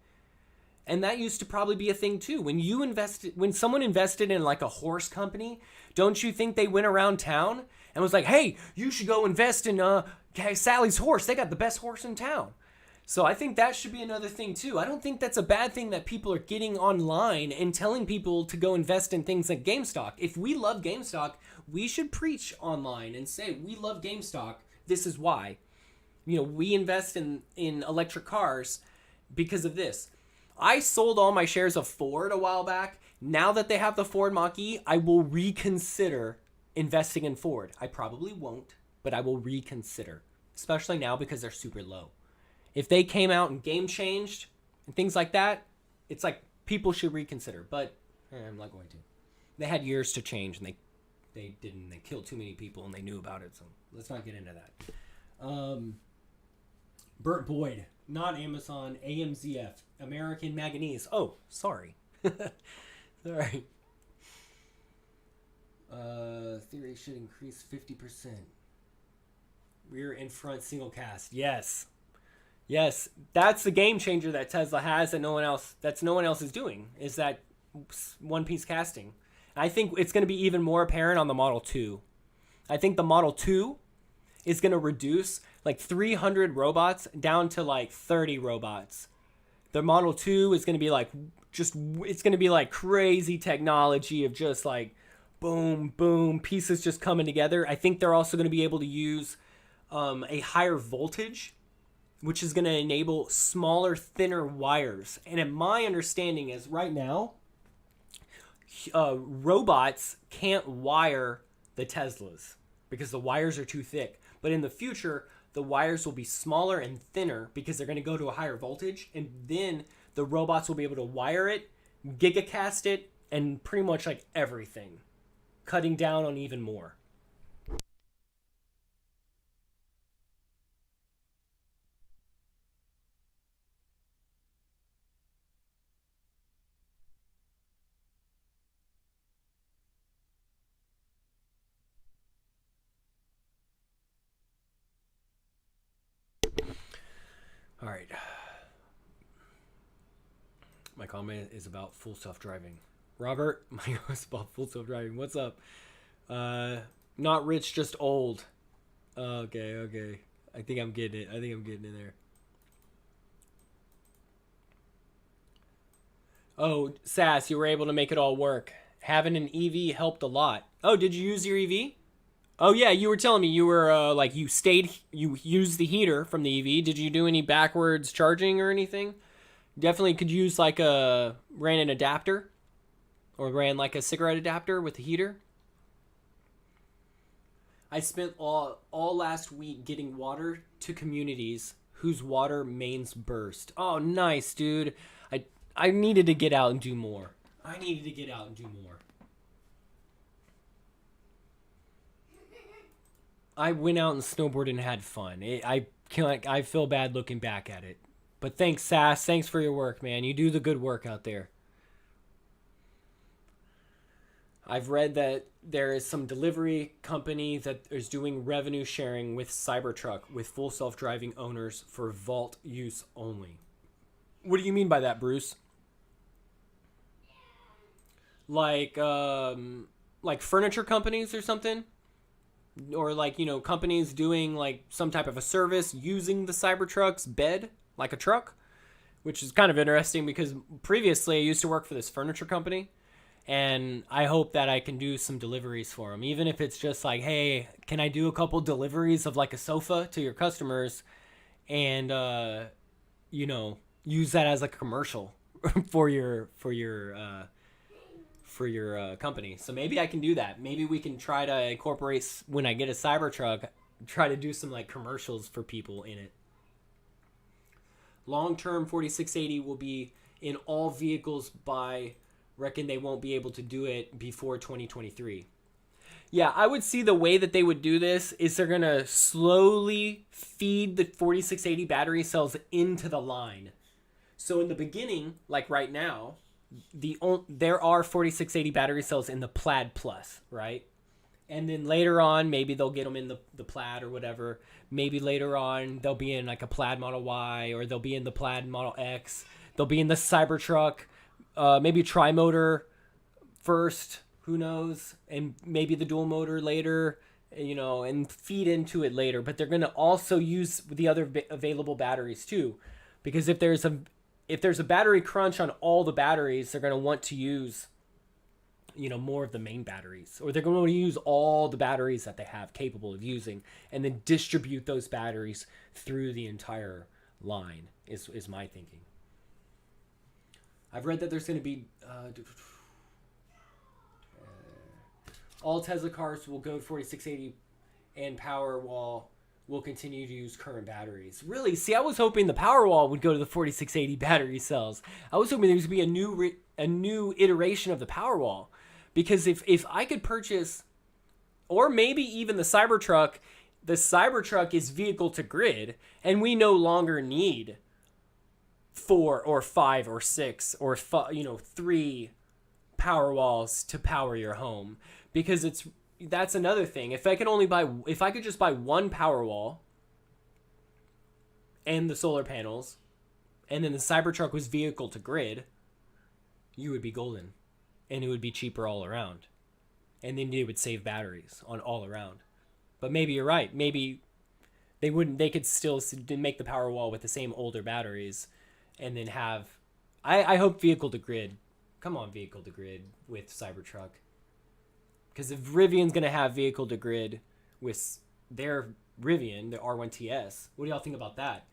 Speaker 1: And that used to probably be a thing too. When someone invested in like a horse company, don't you think they went around town and was like, hey, you should go invest in Sally's horse. They got the best horse in town. So I think that should be another thing too. I don't think that's a bad thing that people are getting online and telling people to go invest in things like GameStop. If we love GameStop, we should preach online and say, we love GameStop. This is why. We invest in electric cars because of this. I sold all my shares of Ford a while back. Now that they have the Ford Mach-E, I will reconsider investing in Ford. I probably won't, but I will reconsider. especially now because they're super low. If they came out and game changed and things like that, it's like people should reconsider. But I'm not going to. They had years to change, and they didn't. They killed too many people, and they knew about it. So let's not get into that. Bert Boyd, not Amazon, AMZF, American Manganese. Oh, sorry. Sorry. Theory should increase 50%. Rear and front single cast. Yes. Yes, that's the game changer that Tesla has that no one else is doing, is that one piece casting. I think it's going to be even more apparent on the Model 2. I think the Model 2 is going to reduce like 300 robots down to like 30 robots. The Model 2 is going to be like it's going to be like crazy technology of just like boom, boom, pieces just coming together. I think they're also going to be able to use a higher voltage, which is going to enable smaller, thinner wires. And in my understanding is right now, robots can't wire the Teslas because the wires are too thick. But in the future, the wires will be smaller and thinner because they're going to go to a higher voltage. And then the robots will be able to wire it, gigacast it, and pretty much like everything, cutting down on even more. All right. My comment is about full self-driving. Robert, my comment is about full self-driving. What's up? Not rich, just old. Okay. I think I'm getting it. In there. Oh, Sass, you were able to make it all work. Having an EV helped a lot. Oh, did you use your EV? Oh yeah, you were telling me you were you used the heater from the EV. Did you do any backwards charging or anything? Definitely could use like ran an adapter or ran like a cigarette adapter with the heater. I spent all last week getting water to communities whose water mains burst. Oh, nice, dude. I needed to get out and do more. I went out and snowboarded and had fun. I feel bad looking back at it. But thanks, Sass. Thanks for your work, man. You do the good work out there. I've read that there is some delivery company that is doing revenue sharing with Cybertruck with full self-driving owners for vault use only. What do you mean by that, Bruce? Like furniture companies or something? Or like, companies doing like some type of a service using the Cybertruck's bed like a truck, which is kind of interesting because previously I used to work for this furniture company, and I hope that I can do some deliveries for them, even if it's just like, hey, can I do a couple deliveries of like a sofa to your customers and use that as like a commercial for your company. So maybe I can do that. Maybe we can try to incorporate, when I get a Cybertruck, try to do some like commercials for people in it. Long-term 4680 will be in all vehicles reckon they won't be able to do it before 2023. Yeah, I would see the way that they would do this is they're going to slowly feed the 4680 battery cells into the line. So in the beginning, like right now, there are 4680 battery cells in the Plaid Plus, right? And then later on, maybe they'll get them in the Plaid or whatever. Maybe later on, they'll be in like a Plaid Model Y, or they'll be in the Plaid Model X. They'll be in the Cybertruck, maybe tri-motor first, who knows? And maybe the dual motor later, and feed into it later. But they're going to also use the other available batteries too. Because if there's a battery crunch on all the batteries, they're going to want to use more of the main batteries, or they're going to use all the batteries that they have capable of using and then distribute those batteries through the entire line is my thinking. I've read that there's going to be all Tesla cars will go 4680 and Powerwall will continue to use current batteries. Really? See, I was hoping the Powerwall would go to the 4680 battery cells. I was hoping there was going to be a new iteration of the Powerwall. Because if I could purchase, or maybe even the Cybertruck is vehicle to grid, and we no longer need 4 or 5 or 6 or 3 Powerwalls to power your home, because that's another thing. If I could just buy one Powerwall and the solar panels, and then the Cybertruck was vehicle to grid, you would be golden, and it would be cheaper all around, and then they would save batteries on all around. But maybe you're right. Maybe they could still make the Powerwall with the same older batteries, and then have, I hope vehicle to grid. Come on, vehicle to grid with Cybertruck. Because if Rivian's going to have vehicle to grid with their Rivian, the R1TS, what do y'all think about that?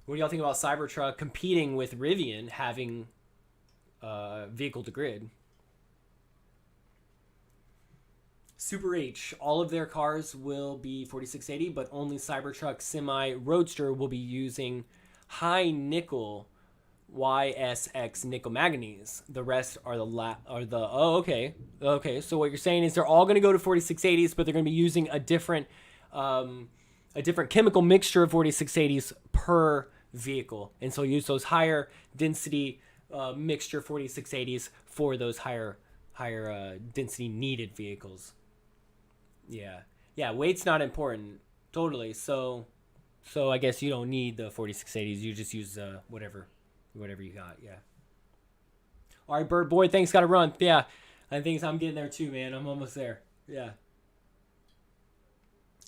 Speaker 1: What do y'all think about Cybertruck competing with Rivian having vehicle to grid? Super H, all of their cars will be 4680, but only Cybertruck Semi Roadster will be using high nickel YSX nickel manganese. The rest are okay. So what you're saying is they're all going to go to 4680s, but they're going to be using a different chemical mixture of 4680s per vehicle, and so use those higher density mixture 4680s for those higher density needed vehicles. Yeah, weight's not important. Totally. So I guess you don't need the 4680s. You just use whatever you got. Yeah. All right, Bird Boy, thanks. Got to run. Yeah, I think I'm getting there too, man. I'm almost there. Yeah.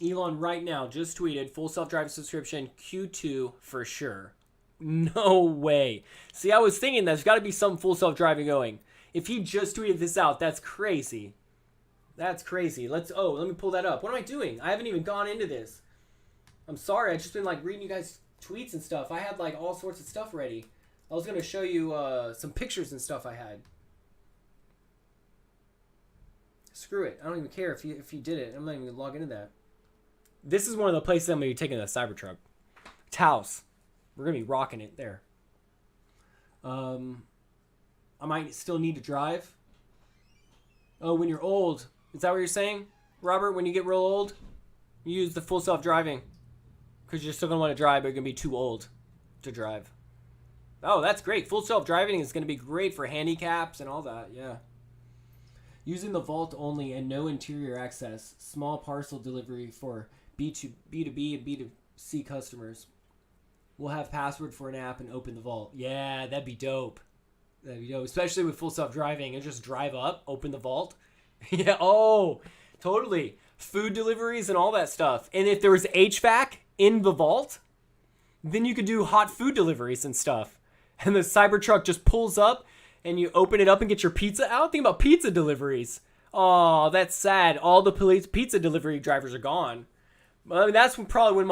Speaker 1: Elon right now just tweeted full self-driving subscription Q2 for sure. No way. See, I was thinking there's got to be some full self-driving going. If he just tweeted this out, that's crazy. That's crazy. Let me pull that up. What am I doing? I haven't even gone into this. I'm sorry. I've just been like reading you guys' tweets and stuff. I had like all sorts of stuff ready. I was going to show you some pictures and stuff I had. Screw it. I don't even care if you did it. I'm not even going to log into that. This is one of the places I'm going to be taking the Cybertruck. Taos. We're going to be rocking it there. I might still need to drive. Oh, when you're old. Is that what you're saying, Robert? When you get real old, you use the full self-driving. Because you're still going to want to drive, but you're going to be too old to drive. Oh, that's great. Full self-driving is going to be great for handicaps and all that. Yeah. Using the vault only and no interior access. Small parcel delivery for B2B and B2C customers. We'll have password for an app and open the vault. Yeah, that'd be dope. That'd be dope. Especially with full self-driving and just drive up, open the vault. Yeah, oh, totally. Food deliveries and all that stuff. And if there was HVAC in the vault, then you could do hot food deliveries and stuff. And the Cybertruck just pulls up and you open it up and get your pizza out. Think about pizza deliveries. Oh, that's sad. All the pizza delivery drivers are gone. I mean, that's probably when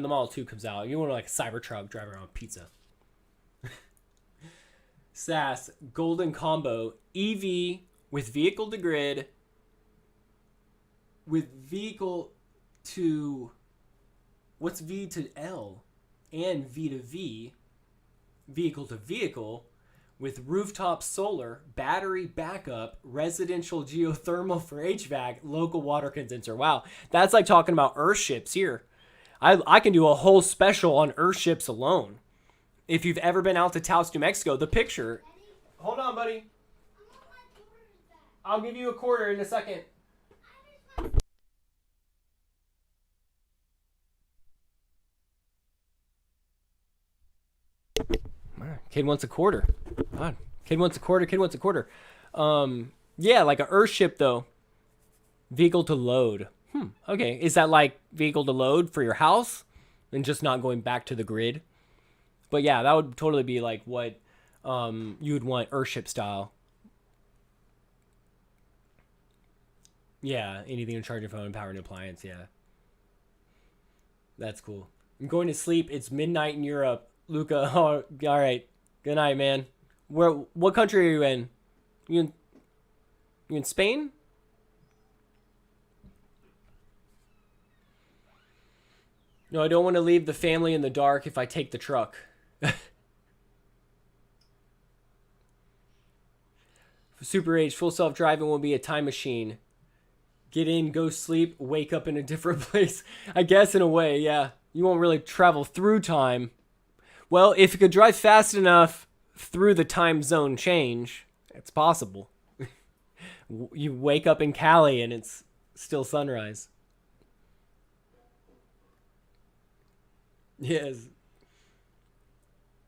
Speaker 1: the Model 2 comes out. You want like a Cybertruck driving around with pizza. SAS, golden combo, EV with vehicle to grid, with vehicle to, what's V to L, and V to V, vehicle to vehicle, with rooftop solar, battery backup, residential geothermal for HVAC, local water condenser. Wow, that's like talking about Earthships here. I can do a whole special on Earthships alone. If you've ever been out to Taos, New Mexico, the picture... Hold on, buddy. I'll give you a quarter in a second. Kid wants a quarter. God. Kid wants a quarter. Yeah, like an Earthship, though. Vehicle to load. Okay. Is that like vehicle to load for your house? And just not going back to the grid? But yeah, that would totally be like what you would want Earthship style. Yeah, anything to charge your phone, power an appliance, yeah. That's cool. I'm going to sleep. It's midnight in Europe. Luca, all right. Good night, man. What country are you in? You in Spain? No, I don't want to leave the family in the dark if I take the truck. Super H, full self-driving will be a time machine. Get in, go sleep, wake up in a different place. I guess in a way, yeah. You won't really travel through time. Well, if you could drive fast enough through the time zone change, it's possible. You wake up in Cali and it's still sunrise. Yes.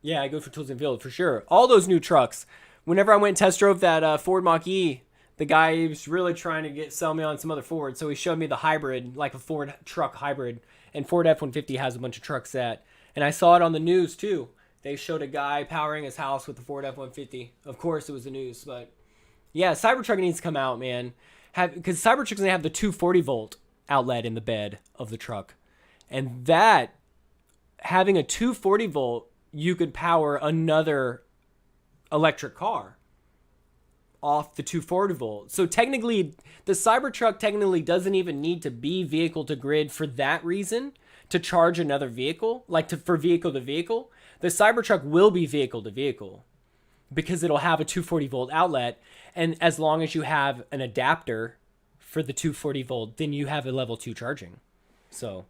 Speaker 1: Yeah, I go for tools and field for sure. All those new trucks. Whenever I went and test drove that Ford Mach-E, the guy was really trying to sell me on some other Ford, so he showed me the hybrid, like a Ford truck hybrid, and Ford F-150 has a bunch of trucks that. And I saw it on the news too. They showed a guy powering his house with the Ford F-150. Of course, it was the news, but yeah, Cybertruck needs to come out, man. Because Cybertruck's gonna have the 240 volt outlet in the bed of the truck, and that having a 240 volt, you could power another electric car off the 240 volt. So technically, the Cybertruck technically doesn't even need to be vehicle to grid for that reason to charge another vehicle, for vehicle to vehicle. The Cybertruck will be vehicle to vehicle because it'll have a 240 volt outlet, and as long as you have an adapter for the 240 volt, then you have a level 2 charging. So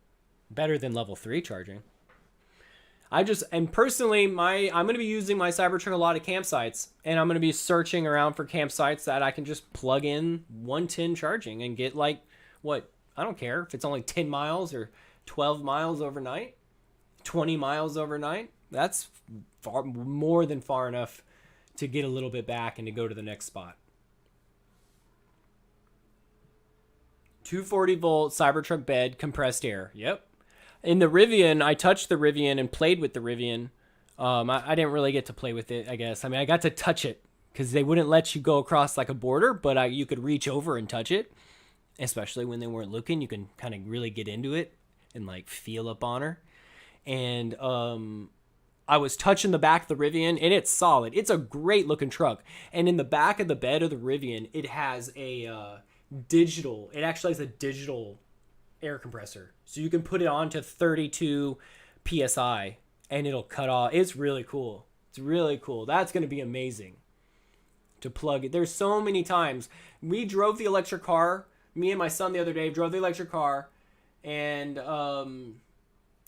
Speaker 1: better than level 3 charging. Personally, I'm going to be using my Cybertruck a lot at campsites, and I'm going to be searching around for campsites that I can just plug in 110 charging and get I don't care if it's only 10 miles or 12 miles overnight, 20 miles overnight. That's more than far enough to get a little bit back and to go to the next spot. 240 volt Cybertruck bed, compressed air. Yep. In the Rivian, I touched the Rivian and played with the Rivian. I didn't really get to play with it, I guess. I mean, I got to touch it because they wouldn't let you go across like a border, but you could reach over and touch it, especially when they weren't looking. You can kind of really get into it and feel up on her. And I was touching the back of the Rivian, and it's solid. It's a great looking truck. And in the back of the bed of the Rivian, it has it actually has a digital air compressor, so you can put it on to 32 psi and it'll cut off. It's really cool. That's going to be amazing to plug it. There's so many times we drove the electric car, me and my son the other day drove the electric car, and I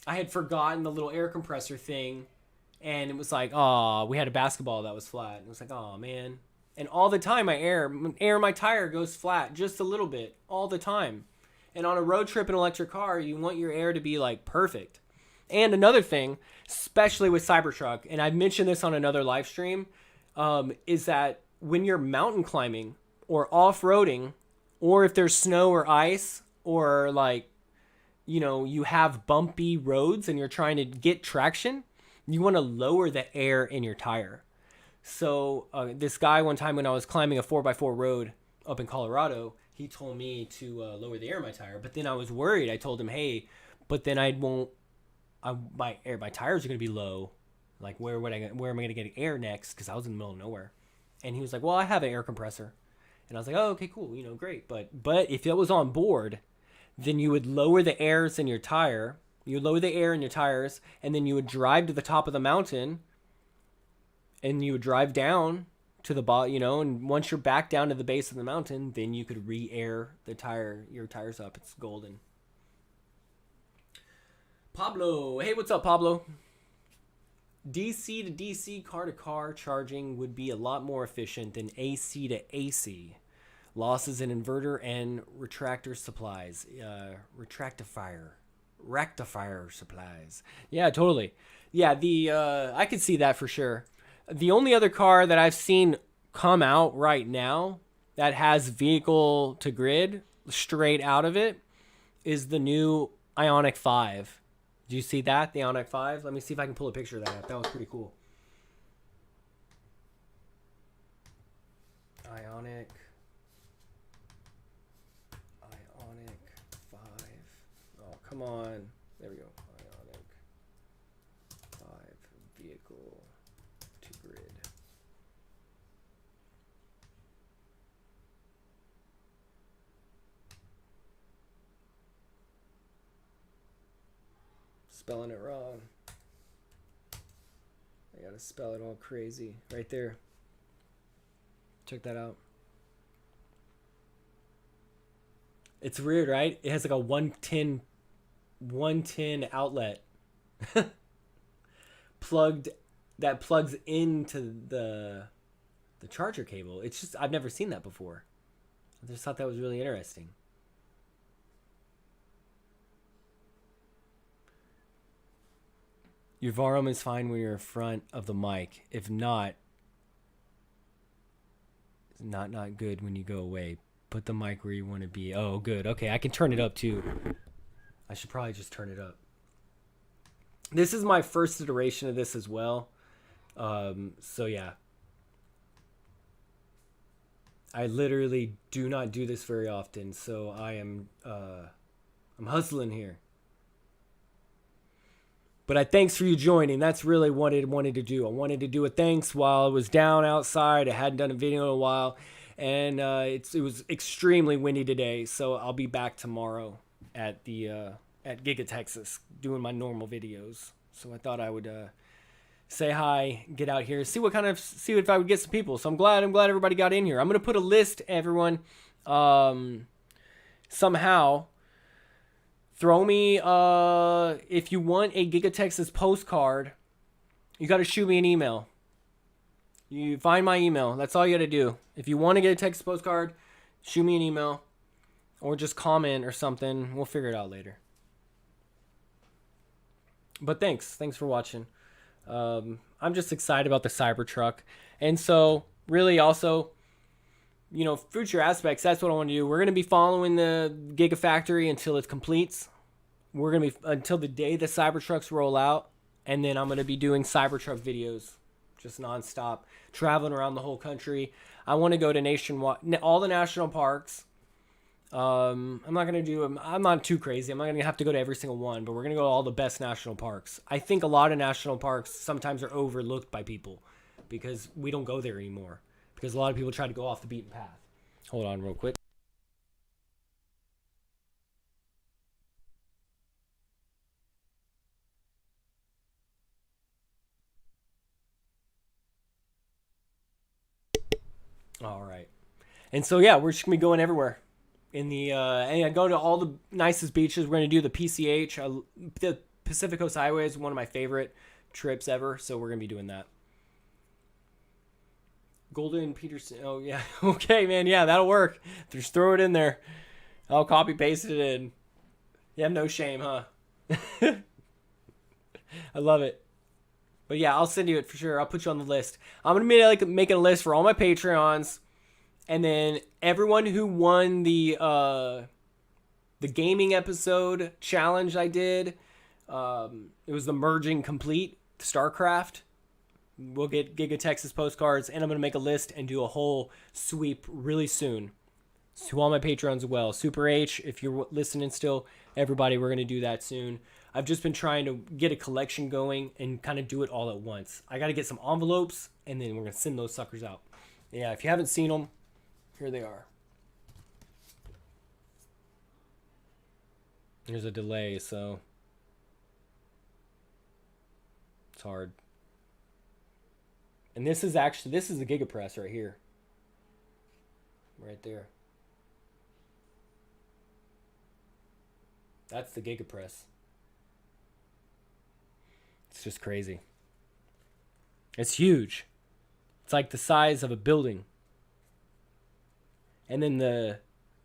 Speaker 1: had forgotten the little air compressor thing, and it was we had a basketball that was flat, and it was oh man. And all the time air in my tire goes flat just a little bit all the time. And on a road trip in an electric car, you want your air to be perfect. And another thing, especially with Cybertruck, and I've mentioned this on another live stream, is that when you're mountain climbing or off-roading, or if there's snow or ice, or you have bumpy roads and you're trying to get traction, you want to lower the air in your tire. So this guy one time when I was climbing a 4x4 road up in Colorado, he told me to lower the air in my tire, but then I was worried. I told him, hey, but then my tires are going to be low. Where am I going to get air next? Because I was in the middle of nowhere. And he was like, well, I have an air compressor. And I was like, oh, okay, cool. Great. But if it was on board, then you would lower the airs in your tire. You would lower the air in your tires, and then you would drive to the top of the mountain, and you would drive down to the bottom, and once you're back down to the base of the mountain, then you could re-air your tires up. It's golden. Pablo. Hey, what's up, Pablo? DC to DC, car to car charging would be a lot more efficient than AC to AC. Losses in inverter and retractor supplies. Rectifier supplies. Yeah, totally. Yeah, I could see that for sure. The only other car that I've seen come out right now that has vehicle to grid straight out of it is the new Ioniq 5. Do you see that? The Ioniq 5? Let me see if I can pull a picture of that up. That was pretty cool. Ioniq 5. Oh, come on. There we go. Ioniq 5 vehicle to grid. Spelling it wrong. I gotta spell it all crazy. Right there. Check that out. It's weird, right? It has like a 110 outlet. Plugged, that plugs into the charger cable. It's just, I've never seen that before. I just thought that was really interesting. Your volume is fine when you're in front of the mic. If not, it's not good when you go away. Put the mic where you want to be. Oh, good. Okay, I can turn it up too. I should probably just turn it up. This is my first iteration of this as well. So yeah. I literally do not do this very often, so I'm hustling here. But thanks for you joining. That's really what I wanted to do. I wanted to do a thanks while I was down outside. I hadn't done a video in a while, and it was extremely windy today. So I'll be back tomorrow at GigaTexas doing my normal videos. So I thought I would say hi, get out here, see if I would get some people. So I'm glad everybody got in here. I'm gonna put a list, everyone. Somehow. Throw me, if you want a GigaTexas postcard, you got to shoot me an email. You find my email. That's all you got to do. If you want to get a Texas postcard, shoot me an email or just comment or something. We'll figure it out later. But thanks for watching. I'm just excited about the Cybertruck. And so really also, you know, future aspects, that's what I want to do. We're going to be following the Gigafactory until it completes. We're going to be until the day the Cybertrucks roll out. And then I'm going to be doing Cybertruck videos just nonstop, traveling around the whole country. I want to go to nationwide, all the national parks. I'm not going to do them. I'm not too crazy. I'm not going to have to go to every single one, but we're going to go to all the best national parks. I think a lot of national parks sometimes are overlooked by people because we don't go there anymore. Because a lot of people try to go off the beaten path. Hold on real quick. All right. And so, yeah, we're just going to be going everywhere. And I go to all the nicest beaches. We're going to do the PCH. The Pacific Coast Highway is one of my favorite trips ever. So we're going to be doing that. Golden Peterson. Oh, yeah. Okay, man. Yeah, that'll work. Just throw it in there. I'll copy paste it in. You have no shame, huh? I love it. But yeah, I'll send you it for sure. I'll put you on the list. I'm going to be making a list for all my Patreons. And then everyone who won the gaming episode challenge I did. It was the Merging Complete StarCraft. We'll get GigaTexas postcards, and I'm going to make a list and do a whole sweep really soon. To all my patrons as well. Super H, if you're listening still, everybody, we're going to do that soon. I've just been trying to get a collection going and kind of do it all at once. I got to get some envelopes, and then we're going to send those suckers out. Yeah, if you haven't seen them, here they are. There's a delay, so it's hard. And this is the GigaPress right here. Right there. That's the GigaPress. It's just crazy. It's huge. It's like the size of a building. And then the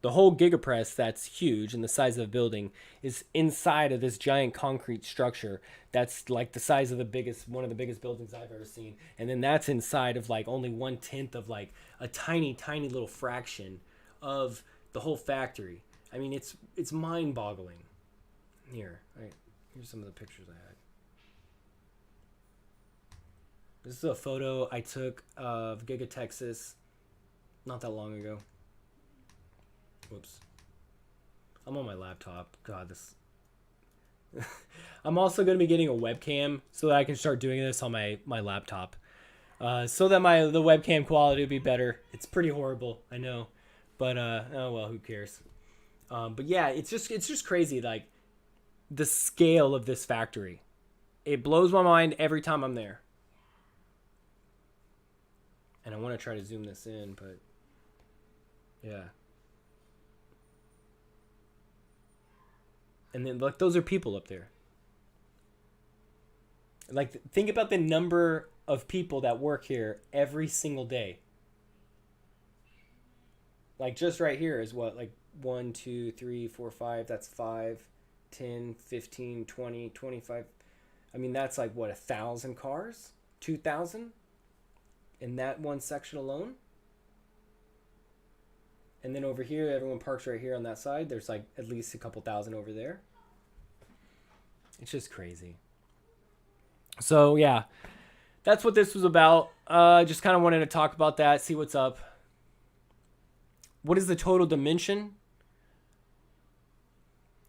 Speaker 1: whole GigaPress that's huge and the size of a building is inside of this giant concrete structure that's like the size of one of the biggest buildings I've ever seen. And then that's inside of like only 1/10 of like a tiny little fraction of the whole factory. I mean, it's mind-boggling. Here's some of the pictures I had. This is a photo I took of GigaTexas not that long ago. Whoops. I'm on my laptop. God, this... I'm also going to be getting a webcam so that I can start doing this on my laptop. So that the webcam quality will be better. It's pretty horrible, I know. But, oh well, who cares? But yeah, it's just crazy. Like, the scale of this factory. It blows my mind every time I'm there. And I want to try to zoom this in, but yeah. And then look, those are people up there. Like, think about the number of people that work here every single day. Like, just right here is what, like 1, 2, 3, 4, 5. That's 5, 10, 15, 20, 25. I mean, that's like what, 1,000 cars? 2,000 in that one section alone. And then over here, everyone parks right here on that side. There's like at least a couple thousand over there. It's just crazy. So yeah, that's what this was about. Just kind of wanted to talk about that, see what's up. What is the total dimension?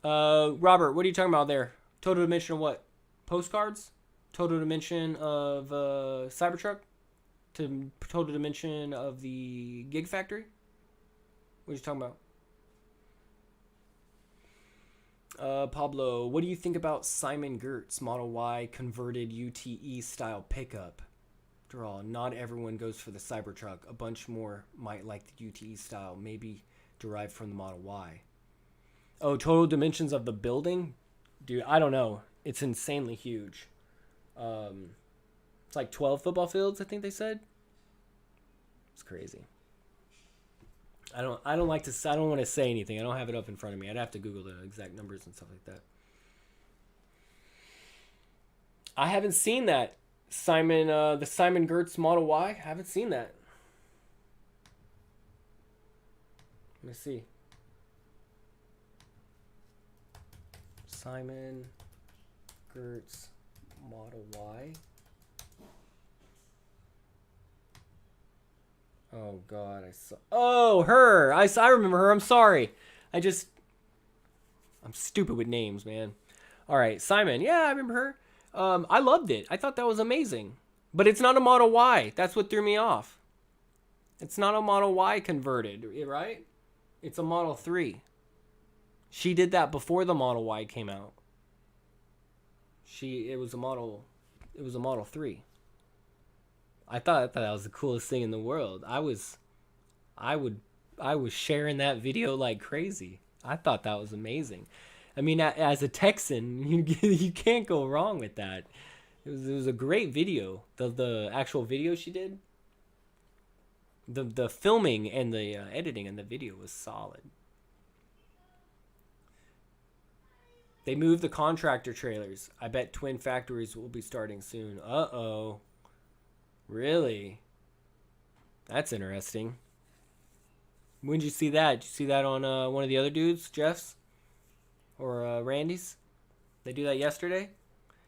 Speaker 1: Robert, what are you talking about there? Total dimension of what? Postcards? Total dimension of Cybertruck? Total dimension of the Gigafactory? What are you talking about? Pablo, what do you think about Simon Gertz Model Y converted UTE style pickup? After all, not everyone goes for the Cybertruck. A bunch more might like the UTE style, maybe derived from the Model Y. Oh, total dimensions of the building? Dude, I don't know. It's insanely huge. It's like 12 football fields, I think they said. It's crazy. I don't want to say anything. I don't have it up in front of me. I'd have to Google the exact numbers and stuff like that. I haven't seen that. The Simon Gertz Model Y. I haven't seen that. Let me see. Simon Gertz Model Y. Oh God, I saw. Oh, her. I remember her. I'm sorry. I'm stupid with names, man. All right, Simon. Yeah, I remember her. I loved it. I thought that was amazing. But it's not a Model Y. That's what threw me off. It's not a Model Y converted, right? It's a Model 3. She did that before the Model Y came out. It was a Model 3. I thought that was the coolest thing in the world. I was sharing that video like crazy. I thought that was amazing. I mean, as a Texan, you can't go wrong with that. It was a great video. The actual video she did. The filming and the editing and the video was solid. They moved the contractor trailers. I bet twin factories will be starting soon. Uh-oh. Really? That's interesting. When did you see that? Did you see that on one of the other dudes, Jeff's? Or Randy's? They do that yesterday?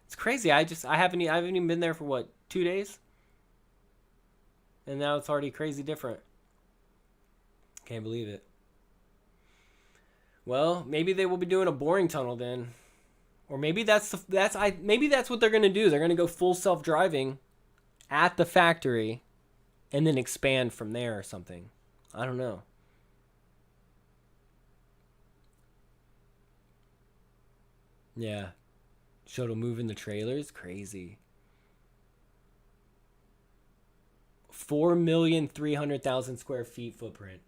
Speaker 1: It's crazy. I haven't even been there for what, 2 days? And now it's already crazy different. Can't believe it. Well, maybe they will be doing a boring tunnel then. Or maybe maybe that's what they're gonna do. They're gonna go full self-driving at the factory and then expand from there or something. I don't know. Yeah. Shuttle moving the trailers? Crazy. 4,300,000 square feet footprint.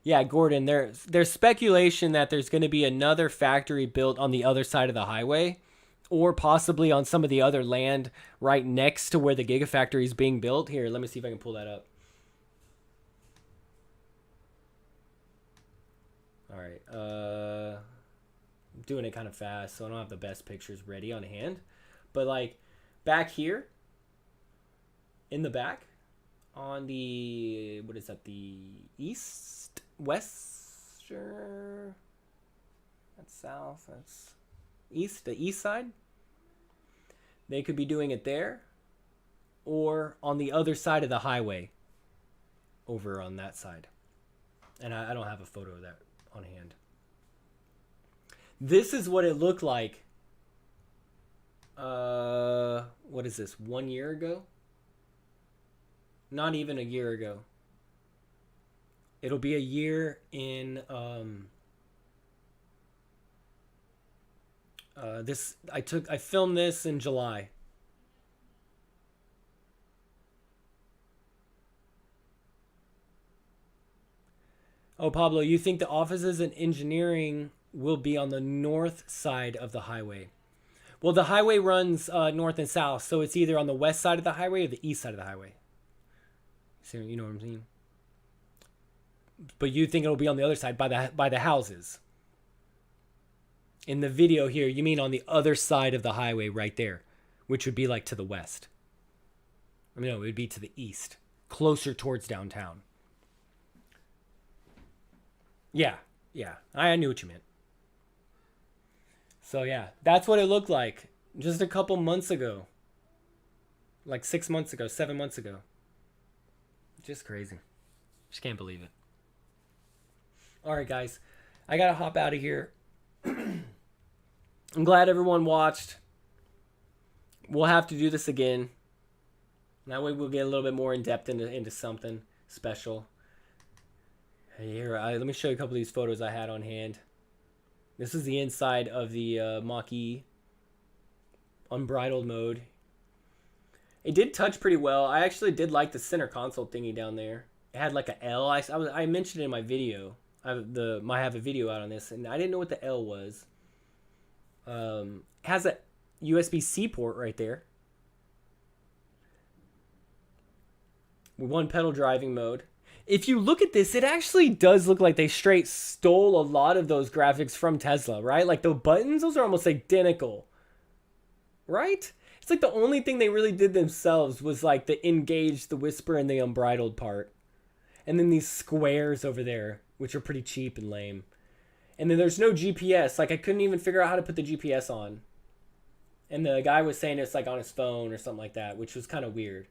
Speaker 1: Yeah, Gordon, there's speculation that there's going to be another factory built on the other side of the highway, or possibly on some of the other land right next to where the Gigafactory is being built. Here, let me see if I can pull that up. All right. I'm doing it kind of fast, so I don't have the best pictures ready on hand. But like back here in the back on the, what is that, the east, west, sure, that's south, that's east, the east side. They could be doing it there or on the other side of the highway over on that side. And I don't have a photo of that on hand. This is what it looked like. What is this, 1 year ago? Not even a year ago. It'll be a year in I filmed this in July. Oh, Pablo, you think the offices and engineering will be on the north side of the highway? Well, the highway runs north and south, so it's either on the west side of the highway or the east side of the highway. So you know what I'm saying? But you think it'll be on the other side by the houses. In the video here, you mean on the other side of the highway right there, which would be like to the west. I mean, no, it would be to the east, closer towards downtown. Yeah, I knew what you meant. So yeah, that's what it looked like just a couple months ago. Like 6 months ago, 7 months ago. Just crazy. Just can't believe it. All right, guys. I got to hop out of here. I'm glad everyone watched. We'll have to do this again. That way we'll get a little bit more in depth into something special. Here, let me show you a couple of these photos I had on hand. This is the inside of the Mach-E unbridled mode. It did touch pretty well. I actually did like the center console thingy down there. It had like a L. I mentioned it in my video. I have a video out on this, and I didn't know what the L was. It has a USB-C port right there. One pedal driving mode. If you look at this, it actually does look like they straight stole a lot of those graphics from Tesla, right? Like the buttons, those are almost identical, right? It's like the only thing they really did themselves was like the engage, the whisper, and the unbridled part. And then these squares over there, which are pretty cheap and lame. And then there's no GPS. Like I couldn't even figure out how to put the GPS on. And the guy was saying it's like on his phone or something like that, which was kind of weird.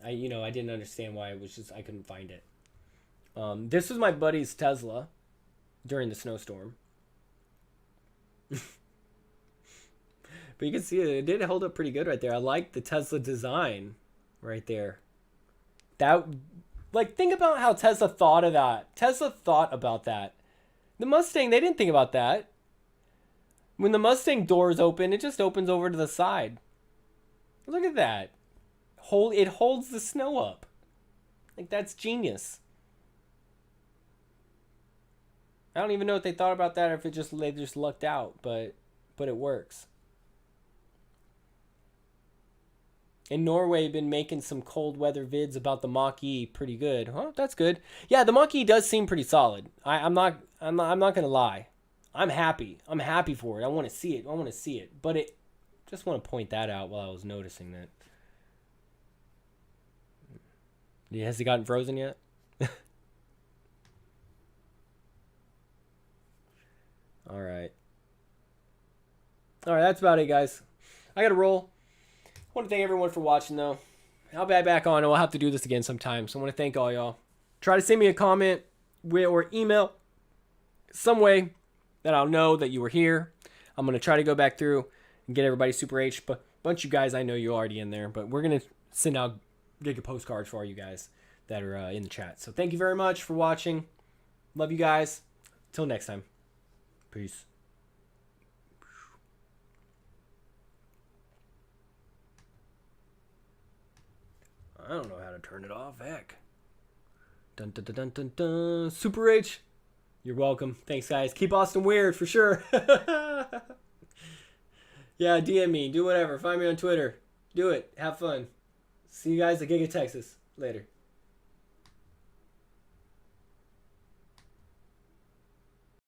Speaker 1: I didn't understand why it was just, I couldn't find it. This was my buddy's Tesla during the snowstorm. But you can see it did hold up pretty good right there. I like the Tesla design right there. Think about how Tesla thought of that. Tesla thought about that. The Mustang, they didn't think about that. When the Mustang doors open, it just opens over to the side. Look at that. It holds the snow up. Like, that's genius. I don't even know if they thought about that or if they just lucked out, but it works. In Norway, been making some cold weather vids about the Mach-E pretty good. Huh, that's good. Yeah, the Mach-E does seem pretty solid. I'm not gonna lie. I'm happy. I'm happy for it. I want to see it. But just want to point that out while I was noticing that. Yeah, has he gotten frozen yet? All right. That's about it, guys. I got to roll. I want to thank everyone for watching, though. I'll be back on. We'll have to do this again sometime. So I want to thank all y'all. Try to send me a comment or email some way that I'll know that you were here. I'm going to try to go back through and get everybody Super H. But a bunch of you guys, I know you're already in there. But we're going to send out Giga postcards for all you guys that are in the chat. So thank you very much for watching. Love you guys. Till next time. Peace. I don't know how to turn it off. Heck. Dun dun dun dun dun dun. Super H. You're welcome. Thanks, guys. Keep Austin weird for sure. Yeah, DM me. Do whatever. Find me on Twitter. Do it. Have fun. See you guys at GigaTexas. Later.